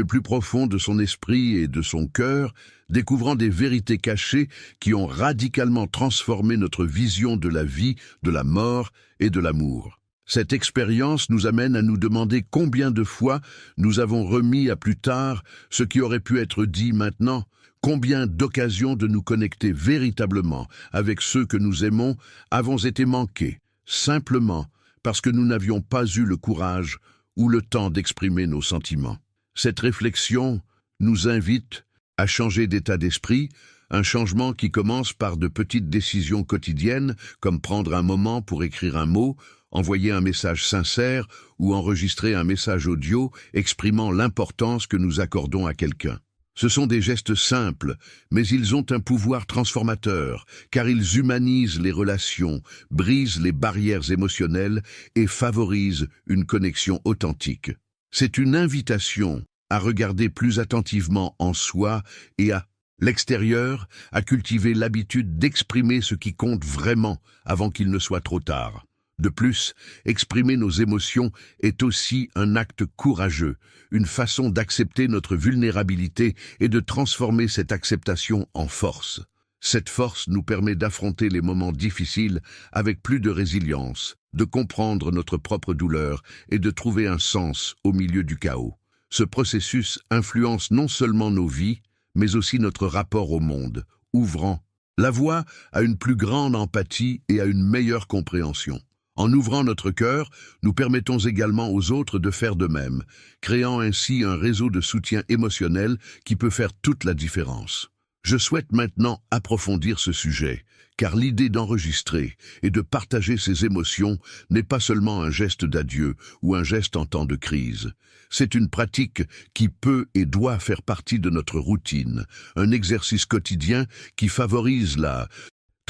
plus profond de son esprit et de son cœur, découvrant des vérités cachées qui ont radicalement transformé notre vision de la vie, de la mort et de l'amour. Cette expérience nous amène à nous demander combien de fois nous avons remis à plus tard ce qui aurait pu être dit maintenant, combien d'occasions de nous connecter véritablement avec ceux que nous aimons avons été manquées, simplement parce que nous n'avions pas eu le courage ou le temps d'exprimer nos sentiments. Cette réflexion nous invite à changer d'état d'esprit, un changement qui commence par de petites décisions quotidiennes, comme prendre un moment pour écrire un mot, envoyer un message sincère ou enregistrer un message audio exprimant l'importance que nous accordons à quelqu'un. Ce sont des gestes simples, mais ils ont un pouvoir transformateur, car ils humanisent les relations, brisent les barrières émotionnelles et favorisent une connexion authentique. C'est une invitation à regarder plus attentivement en soi et à l'extérieur, à cultiver l'habitude d'exprimer ce qui compte vraiment avant qu'il ne soit trop tard. De plus, exprimer nos émotions est aussi un acte courageux, une façon d'accepter notre vulnérabilité et de transformer cette acceptation en force. Cette force nous permet d'affronter les moments difficiles avec plus de résilience, de comprendre notre propre douleur et de trouver un sens au milieu du chaos. Ce processus influence non seulement nos vies, mais aussi notre rapport au monde, ouvrant la voie à une plus grande empathie et à une meilleure compréhension. En ouvrant notre cœur, nous permettons également aux autres de faire de même, créant ainsi un réseau de soutien émotionnel qui peut faire toute la différence. Je souhaite maintenant approfondir ce sujet, car l'idée d'enregistrer et de partager ses émotions n'est pas seulement un geste d'adieu ou un geste en temps de crise. C'est une pratique qui peut et doit faire partie de notre routine, un exercice quotidien qui favorise la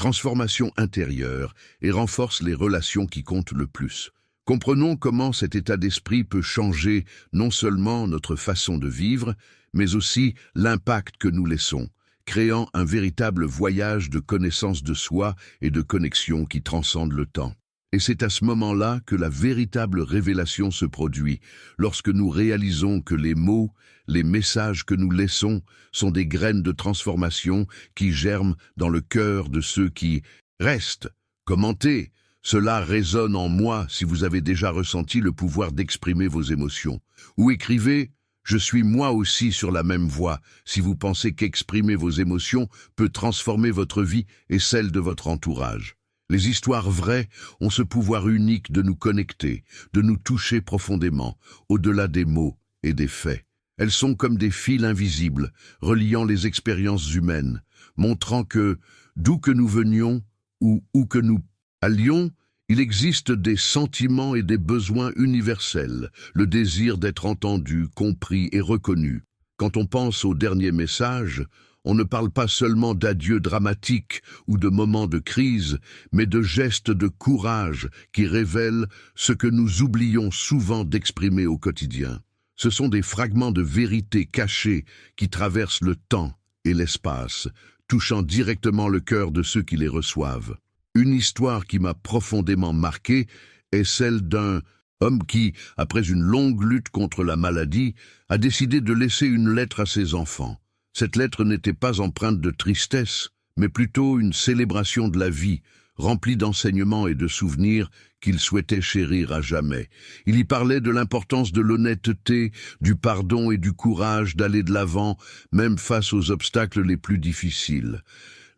transformation intérieure et renforce les relations qui comptent le plus. Comprenons comment cet état d'esprit peut changer non seulement notre façon de vivre, mais aussi l'impact que nous laissons, créant un véritable voyage de connaissance de soi et de connexion qui transcende le temps. Et c'est à ce moment-là que la véritable révélation se produit, lorsque nous réalisons que les mots, les messages que nous laissons sont des graines de transformation qui germent dans le cœur de ceux qui restent. Commentez, cela résonne en moi si vous avez déjà ressenti le pouvoir d'exprimer vos émotions. Ou écrivez, je suis moi aussi sur la même voie, si vous pensez qu'exprimer vos émotions peut transformer votre vie et celle de votre entourage. Les histoires vraies ont ce pouvoir unique de nous connecter, de nous toucher profondément, au-delà des mots et des faits. Elles sont comme des fils invisibles, reliant les expériences humaines, montrant que, d'où que nous venions ou où que nous allions, il existe des sentiments et des besoins universels, le désir d'être entendu, compris et reconnu. Quand on pense au dernier message, on ne parle pas seulement d'adieux dramatiques ou de moments de crise, mais de gestes de courage qui révèlent ce que nous oublions souvent d'exprimer au quotidien. Ce sont des fragments de vérité cachés qui traversent le temps et l'espace, touchant directement le cœur de ceux qui les reçoivent. Une histoire qui m'a profondément marqué est celle d'un homme qui, après une longue lutte contre la maladie, a décidé de laisser une lettre à ses enfants. Cette lettre n'était pas empreinte de tristesse, mais plutôt une célébration de la vie, remplie d'enseignements et de souvenirs qu'il souhaitait chérir à jamais. Il y parlait de l'importance de l'honnêteté, du pardon et du courage d'aller de l'avant, même face aux obstacles les plus difficiles.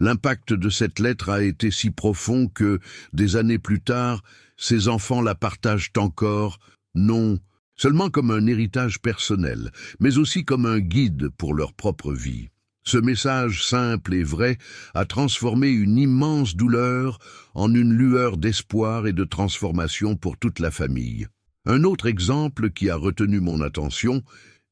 L'impact de cette lettre a été si profond que, des années plus tard, ses enfants la partagent encore, non seulement comme un héritage personnel, mais aussi comme un guide pour leur propre vie. Ce message simple et vrai a transformé une immense douleur en une lueur d'espoir et de transformation pour toute la famille. Un autre exemple qui a retenu mon attention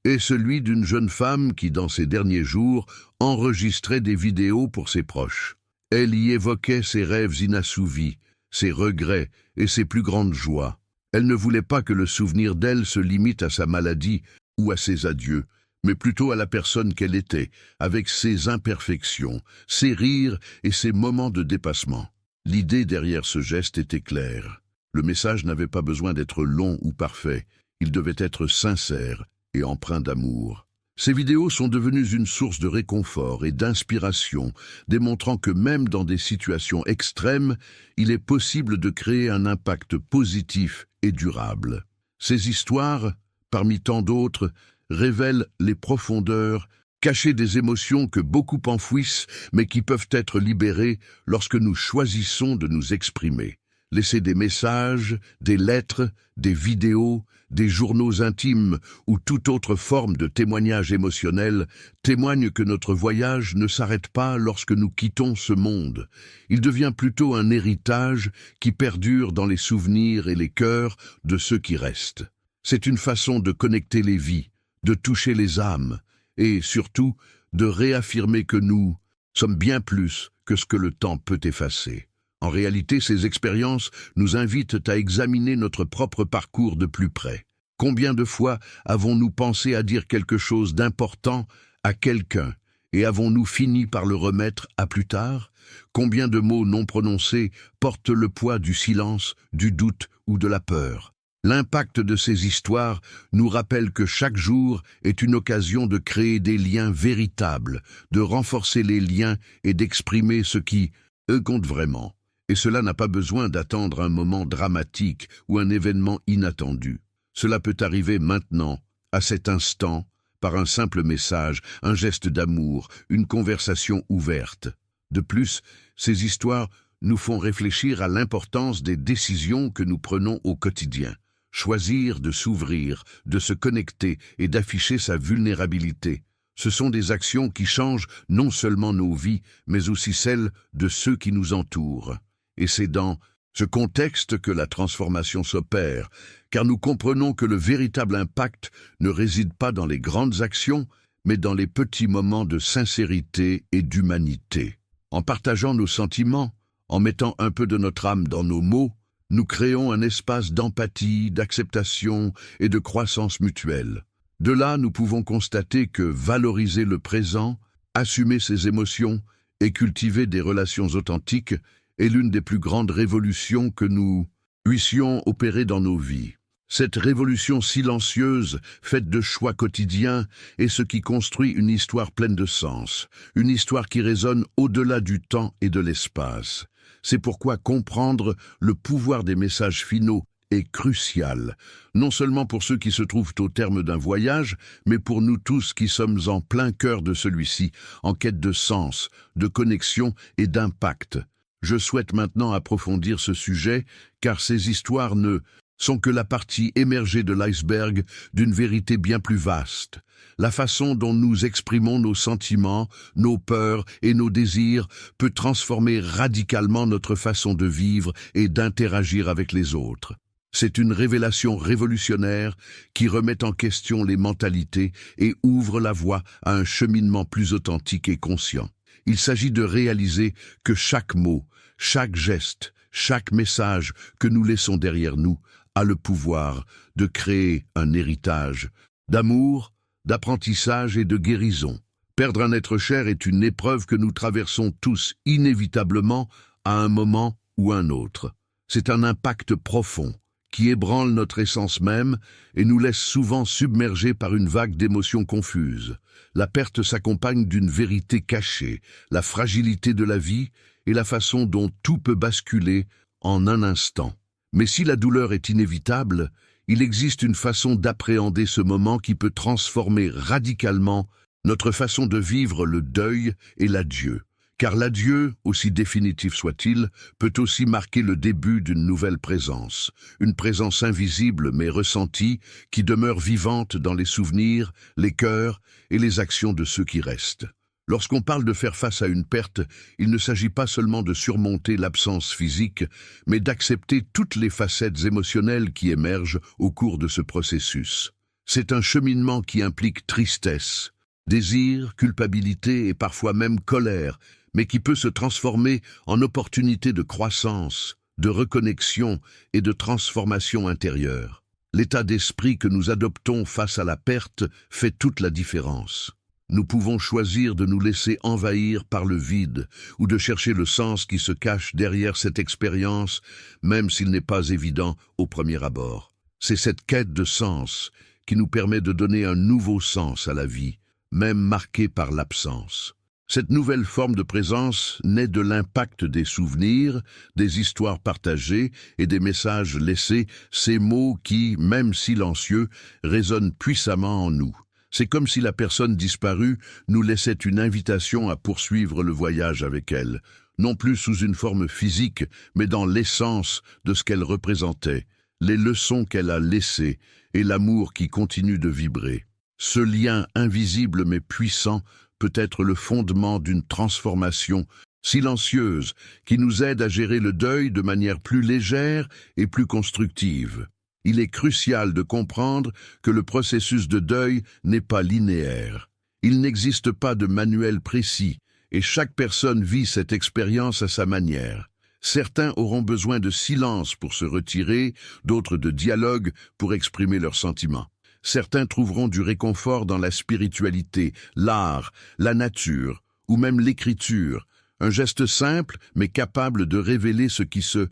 est celui d'une jeune femme qui, dans ses derniers jours, enregistrait des vidéos pour ses proches. Elle y évoquait ses rêves inassouvis, ses regrets et ses plus grandes joies. Elle ne voulait pas que le souvenir d'elle se limite à sa maladie ou à ses adieux, mais plutôt à la personne qu'elle était, avec ses imperfections, ses rires et ses moments de dépassement. L'idée derrière ce geste était claire. Le message n'avait pas besoin d'être long ou parfait, il devait être sincère et empreint d'amour. Ces vidéos sont devenues une source de réconfort et d'inspiration, démontrant que même dans des situations extrêmes, il est possible de créer un impact positif et durable. Ces histoires, parmi tant d'autres, révèlent les profondeurs cachées des émotions que beaucoup enfouissent, mais qui peuvent être libérées lorsque nous choisissons de nous exprimer. Laisser des messages, des lettres, des vidéos, des journaux intimes ou toute autre forme de témoignage émotionnel témoigne que notre voyage ne s'arrête pas lorsque nous quittons ce monde. Il devient plutôt un héritage qui perdure dans les souvenirs et les cœurs de ceux qui restent. C'est une façon de connecter les vies, de toucher les âmes et, surtout, de réaffirmer que nous sommes bien plus que ce que le temps peut effacer. En réalité, ces expériences nous invitent à examiner notre propre parcours de plus près. Combien de fois avons-nous pensé à dire quelque chose d'important à quelqu'un Et avons-nous fini par le remettre à plus tard? Combien de mots non prononcés portent le poids du silence, du doute ou de la peur? L'impact de ces histoires nous rappelle que chaque jour est une occasion de créer des liens véritables, de renforcer les liens et d'exprimer ce qui, eux, compte vraiment. Et cela n'a pas besoin d'attendre un moment dramatique ou un événement inattendu. Cela peut arriver maintenant, à cet instant, par un simple message, un geste d'amour, une conversation ouverte. De plus, ces histoires nous font réfléchir à l'importance des décisions que nous prenons au quotidien. Choisir de s'ouvrir, de se connecter et d'afficher sa vulnérabilité. Ce sont des actions qui changent non seulement nos vies, mais aussi celles de ceux qui nous entourent. Et c'est dans ce contexte que la transformation s'opère, car nous comprenons que le véritable impact ne réside pas dans les grandes actions, mais dans les petits moments de sincérité et d'humanité. En partageant nos sentiments, en mettant un peu de notre âme dans nos mots, nous créons un espace d'empathie, d'acceptation et de croissance mutuelle. De là, nous pouvons constater que valoriser le présent, assumer ses émotions et cultiver des relations authentiques est l'une des plus grandes révolutions que nous puissions opérer dans nos vies. Cette révolution silencieuse, faite de choix quotidiens, est ce qui construit une histoire pleine de sens, une histoire qui résonne au-delà du temps et de l'espace. C'est pourquoi comprendre le pouvoir des messages finaux est crucial, non seulement pour ceux qui se trouvent au terme d'un voyage, mais pour nous tous qui sommes en plein cœur de celui-ci, en quête de sens, de connexion et d'impact. Je souhaite maintenant approfondir ce sujet, car ces histoires ne sont que la partie émergée de l'iceberg d'une vérité bien plus vaste. La façon dont nous exprimons nos sentiments, nos peurs et nos désirs peut transformer radicalement notre façon de vivre et d'interagir avec les autres. C'est une révélation révolutionnaire qui remet en question les mentalités et ouvre la voie à un cheminement plus authentique et conscient. Il s'agit de réaliser que chaque mot, chaque geste, chaque message que nous laissons derrière nous a le pouvoir de créer un héritage d'amour, d'apprentissage et de guérison. Perdre un être cher est une épreuve que nous traversons tous inévitablement à un moment ou un autre. C'est un impact profond qui ébranle notre essence même et nous laisse souvent submergés par une vague d'émotions confuses. La perte s'accompagne d'une vérité cachée, la fragilité de la vie et la façon dont tout peut basculer en un instant. Mais si la douleur est inévitable, il existe une façon d'appréhender ce moment qui peut transformer radicalement notre façon de vivre le deuil et l'adieu. Car l'adieu, aussi définitif soit-il, peut aussi marquer le début d'une nouvelle présence, une présence invisible mais ressentie qui demeure vivante dans les souvenirs, les cœurs et les actions de ceux qui restent. Lorsqu'on parle de faire face à une perte, il ne s'agit pas seulement de surmonter l'absence physique, mais d'accepter toutes les facettes émotionnelles qui émergent au cours de ce processus. C'est un cheminement qui implique tristesse, désir, culpabilité et parfois même colère, mais qui peut se transformer en opportunité de croissance, de reconnexion et de transformation intérieure. L'état d'esprit que nous adoptons face à la perte fait toute la différence. Nous pouvons choisir de nous laisser envahir par le vide ou de chercher le sens qui se cache derrière cette expérience, même s'il n'est pas évident au premier abord. C'est cette quête de sens qui nous permet de donner un nouveau sens à la vie, même marquée par l'absence. Cette nouvelle forme de présence naît de l'impact des souvenirs, des histoires partagées et des messages laissés, ces mots qui, même silencieux, résonnent puissamment en nous. C'est comme si la personne disparue nous laissait une invitation à poursuivre le voyage avec elle, non plus sous une forme physique, mais dans l'essence de ce qu'elle représentait, les leçons qu'elle a laissées et l'amour qui continue de vibrer. Ce lien invisible mais puissant peut être le fondement d'une transformation silencieuse qui nous aide à gérer le deuil de manière plus légère et plus constructive. Il est crucial de comprendre que le processus de deuil n'est pas linéaire. Il n'existe pas de manuel précis et chaque personne vit cette expérience à sa manière. Certains auront besoin de silence pour se retirer, d'autres de dialogue pour exprimer leurs sentiments. Certains trouveront du réconfort dans la spiritualité, l'art, la nature, ou même l'écriture, un geste simple mais capable de révéler ce qui se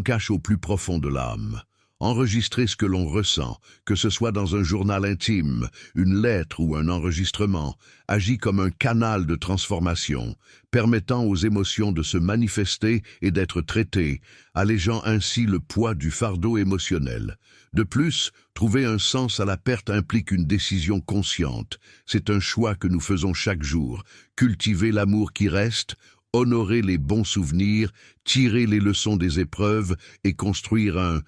cache au plus profond de l'âme. Enregistrer ce que l'on ressent, que ce soit dans un journal intime, une lettre ou un enregistrement, agit comme un canal de transformation, permettant aux émotions de se manifester et d'être traitées, allégeant ainsi le poids du fardeau émotionnel. De plus, trouver un sens à la perte implique une décision consciente. C'est un choix que nous faisons chaque jour. Cultiver l'amour qui reste, honorer les bons souvenirs, tirer les leçons des épreuves et construire un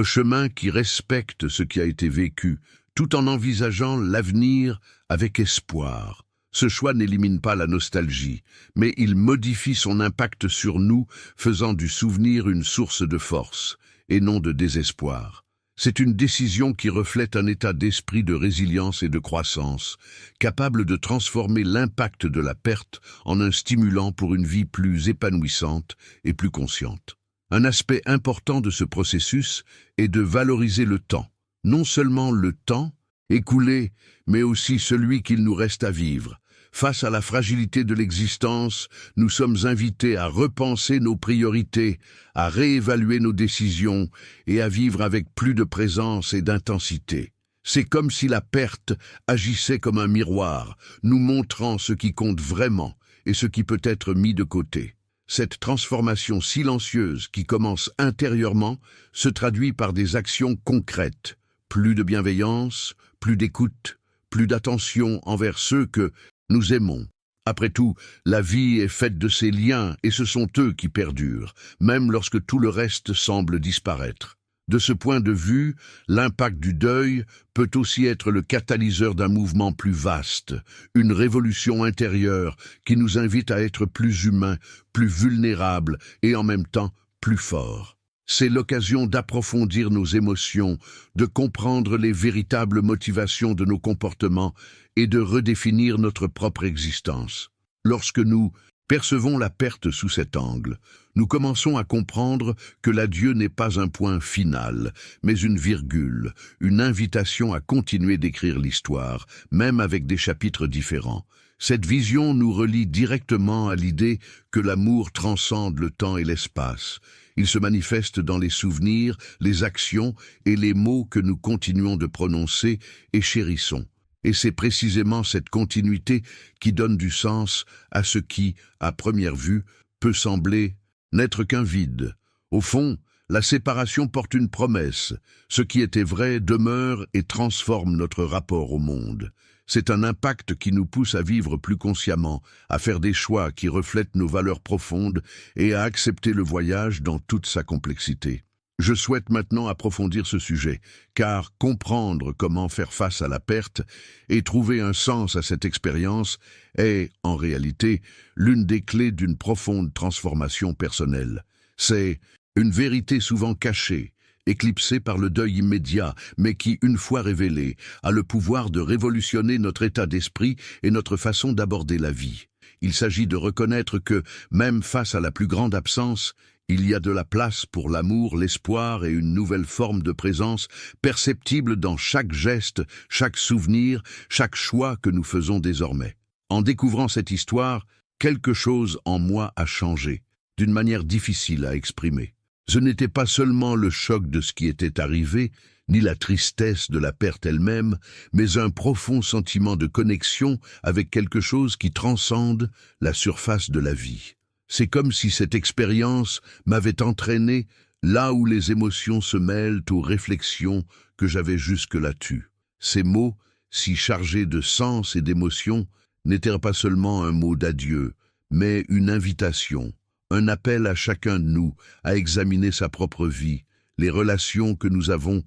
chemin qui respecte ce qui a été vécu, tout en envisageant l'avenir avec espoir. Ce choix n'élimine pas la nostalgie, mais il modifie son impact sur nous, faisant du souvenir une source de force, et non de désespoir. C'est une décision qui reflète un état d'esprit de résilience et de croissance, capable de transformer l'impact de la perte en un stimulant pour une vie plus épanouissante et plus consciente. Un aspect important de ce processus est de valoriser le temps. Non seulement le temps écoulé, mais aussi celui qu'il nous reste à vivre. Face à la fragilité de l'existence, nous sommes invités à repenser nos priorités, à réévaluer nos décisions et à vivre avec plus de présence et d'intensité. C'est comme si la perte agissait comme un miroir, nous montrant ce qui compte vraiment et ce qui peut être mis de côté. Cette transformation silencieuse qui commence intérieurement se traduit par des actions concrètes. Plus de bienveillance, plus d'écoute, plus d'attention envers ceux que nous aimons. Après tout, la vie est faite de ces liens et ce sont eux qui perdurent, même lorsque tout le reste semble disparaître. De ce point de vue, l'impact du deuil peut aussi être le catalyseur d'un mouvement plus vaste, une révolution intérieure qui nous invite à être plus humains, plus vulnérables et en même temps plus forts. C'est l'occasion d'approfondir nos émotions, de comprendre les véritables motivations de nos comportements et de redéfinir notre propre existence. Lorsque nous percevons la perte sous cet angle, nous commençons à comprendre que l'adieu n'est pas un point final, mais une virgule, une invitation à continuer d'écrire l'histoire, même avec des chapitres différents. Cette vision nous relie directement à l'idée que l'amour transcende le temps et l'espace. Il se manifeste dans les souvenirs, les actions et les mots que nous continuons de prononcer et chérissons. Et c'est précisément cette continuité qui donne du sens à ce qui, à première vue, peut sembler n'être qu'un vide. Au fond, la séparation porte une promesse. Ce qui était vrai demeure et transforme notre rapport au monde. C'est un impact qui nous pousse à vivre plus consciemment, à faire des choix qui reflètent nos valeurs profondes et à accepter le voyage dans toute sa complexité. Je souhaite maintenant approfondir ce sujet, car comprendre comment faire face à la perte et trouver un sens à cette expérience est, en réalité, l'une des clés d'une profonde transformation personnelle. C'est une vérité souvent cachée, éclipsée par le deuil immédiat, mais qui, une fois révélée, a le pouvoir de révolutionner notre état d'esprit et notre façon d'aborder la vie. Il s'agit de reconnaître que, même face à la plus grande absence, il y a de la place pour l'amour, l'espoir et une nouvelle forme de présence perceptible dans chaque geste, chaque souvenir, chaque choix que nous faisons désormais. En découvrant cette histoire, quelque chose en moi a changé, d'une manière difficile à exprimer. Ce n'était pas seulement le choc de ce qui était arrivé, ni la tristesse de la perte elle-même, mais un profond sentiment de connexion avec quelque chose qui transcende la surface de la vie. C'est comme si cette expérience m'avait entraîné là où les émotions se mêlent aux réflexions que j'avais jusque-là tues. Ces mots, si chargés de sens et d'émotion, n'étaient pas seulement un mot d'adieu, mais une invitation, un appel à chacun de nous à examiner sa propre vie, les relations que nous avons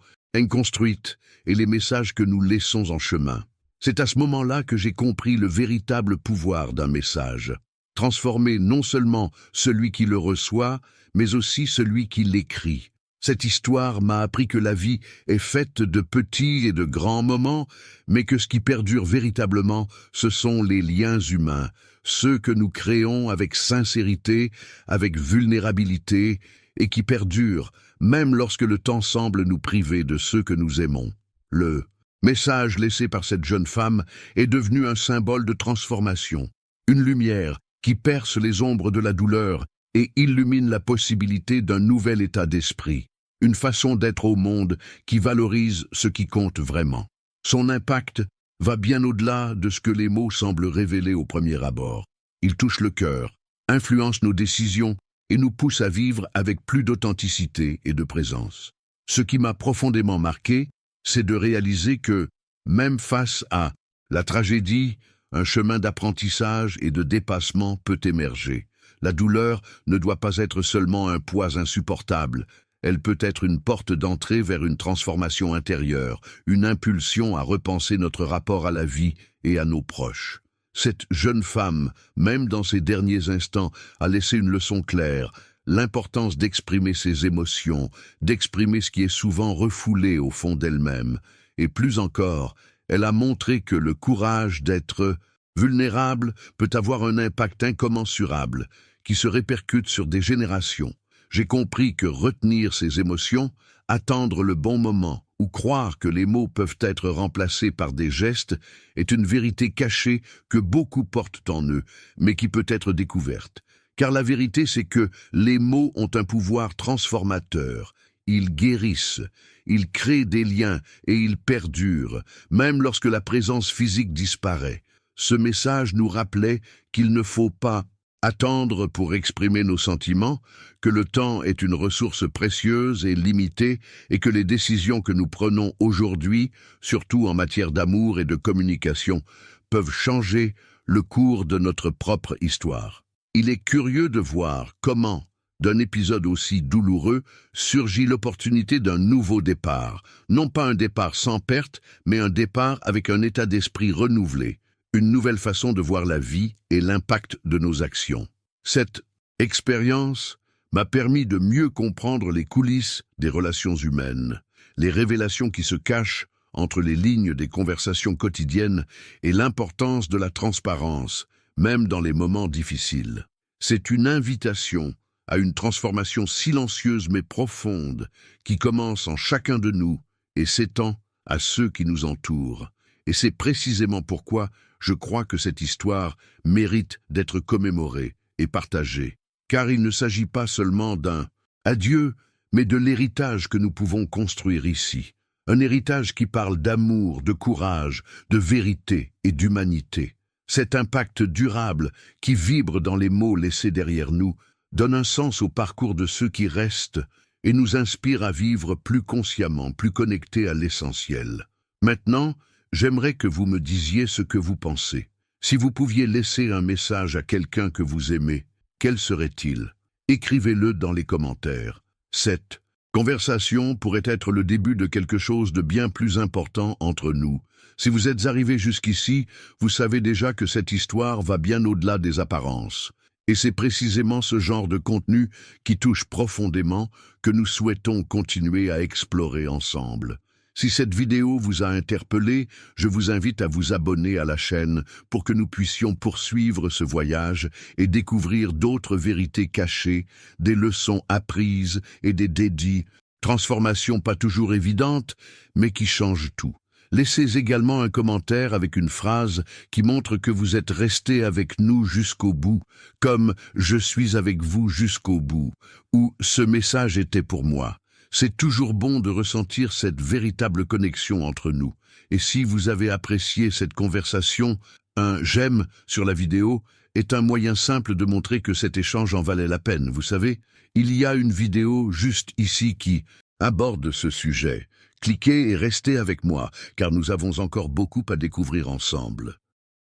construites et les messages que nous laissons en chemin. C'est à ce moment-là que j'ai compris le véritable pouvoir d'un message. Transformer non seulement celui qui le reçoit, mais aussi celui qui l'écrit. Cette histoire m'a appris que la vie est faite de petits et de grands moments, mais que ce qui perdure véritablement, ce sont les liens humains, ceux que nous créons avec sincérité, avec vulnérabilité, et qui perdurent, même lorsque le temps semble nous priver de ceux que nous aimons. Le message laissé par cette jeune femme est devenu un symbole de transformation, une lumière qui perce les ombres de la douleur et illumine la possibilité d'un nouvel état d'esprit, une façon d'être au monde qui valorise ce qui compte vraiment. Son impact va bien au-delà de ce que les mots semblent révéler au premier abord. Il touche le cœur, influence nos décisions et nous pousse à vivre avec plus d'authenticité et de présence. Ce qui m'a profondément marqué, c'est de réaliser que, même face à la tragédie, un chemin d'apprentissage et de dépassement peut émerger. La douleur ne doit pas être seulement un poids insupportable, elle peut être une porte d'entrée vers une transformation intérieure, une impulsion à repenser notre rapport à la vie et à nos proches. Cette jeune femme, même dans ses derniers instants, a laissé une leçon claire, l'importance d'exprimer ses émotions, d'exprimer ce qui est souvent refoulé au fond d'elle-même. Et plus encore, elle a montré que le courage d'être vulnérable peut avoir un impact incommensurable, qui se répercute sur des générations. J'ai compris que retenir ses émotions, attendre le bon moment ou croire que les mots peuvent être remplacés par des gestes est une vérité cachée que beaucoup portent en eux, mais qui peut être découverte. Car la vérité, c'est que les mots ont un pouvoir transformateur. Ils guérissent, ils créent des liens et ils perdurent, même lorsque la présence physique disparaît. Ce message nous rappelait qu'il ne faut pas attendre pour exprimer nos sentiments, que le temps est une ressource précieuse et limitée et que les décisions que nous prenons aujourd'hui, surtout en matière d'amour et de communication, peuvent changer le cours de notre propre histoire. Il est curieux de voir comment, d'un épisode aussi douloureux, surgit l'opportunité d'un nouveau départ. Non pas un départ sans perte, mais un départ avec un état d'esprit renouvelé, une nouvelle façon de voir la vie et l'impact de nos actions. Cette expérience m'a permis de mieux comprendre les coulisses des relations humaines, les révélations qui se cachent entre les lignes des conversations quotidiennes et l'importance de la transparence, même dans les moments difficiles. C'est une invitation à une transformation silencieuse mais profonde qui commence en chacun de nous et s'étend à ceux qui nous entourent. Et c'est précisément pourquoi je crois que cette histoire mérite d'être commémorée et partagée. Car il ne s'agit pas seulement d'un adieu, mais de l'héritage que nous pouvons construire ici. Un héritage qui parle d'amour, de courage, de vérité et d'humanité. Cet impact durable qui vibre dans les mots laissés derrière nous donne un sens au parcours de ceux qui restent et nous inspire à vivre plus consciemment, plus connectés à l'essentiel. Maintenant, j'aimerais que vous me disiez ce que vous pensez. Si vous pouviez laisser un message à quelqu'un que vous aimez, quel serait-il? Écrivez-le dans les commentaires. Cette conversation pourrait être le début de quelque chose de bien plus important entre nous. Si vous êtes arrivé jusqu'ici, vous savez déjà que cette histoire va bien au-delà des apparences. Et c'est précisément ce genre de contenu qui touche profondément que nous souhaitons continuer à explorer ensemble. Si cette vidéo vous a interpellé, je vous invite à vous abonner à la chaîne pour que nous puissions poursuivre ce voyage et découvrir d'autres vérités cachées, des leçons apprises et des dédits, transformations pas toujours évidentes, mais qui changent tout. Laissez également un commentaire avec une phrase qui montre que vous êtes resté avec nous jusqu'au bout, comme « Je suis avec vous jusqu'au bout » ou « Ce message était pour moi ». C'est toujours bon de ressentir cette véritable connexion entre nous. Et si vous avez apprécié cette conversation, un « j'aime » sur la vidéo est un moyen simple de montrer que cet échange en valait la peine. Vous savez, il y a une vidéo juste ici qui aborde ce sujet. Cliquez et restez avec moi, car nous avons encore beaucoup à découvrir ensemble.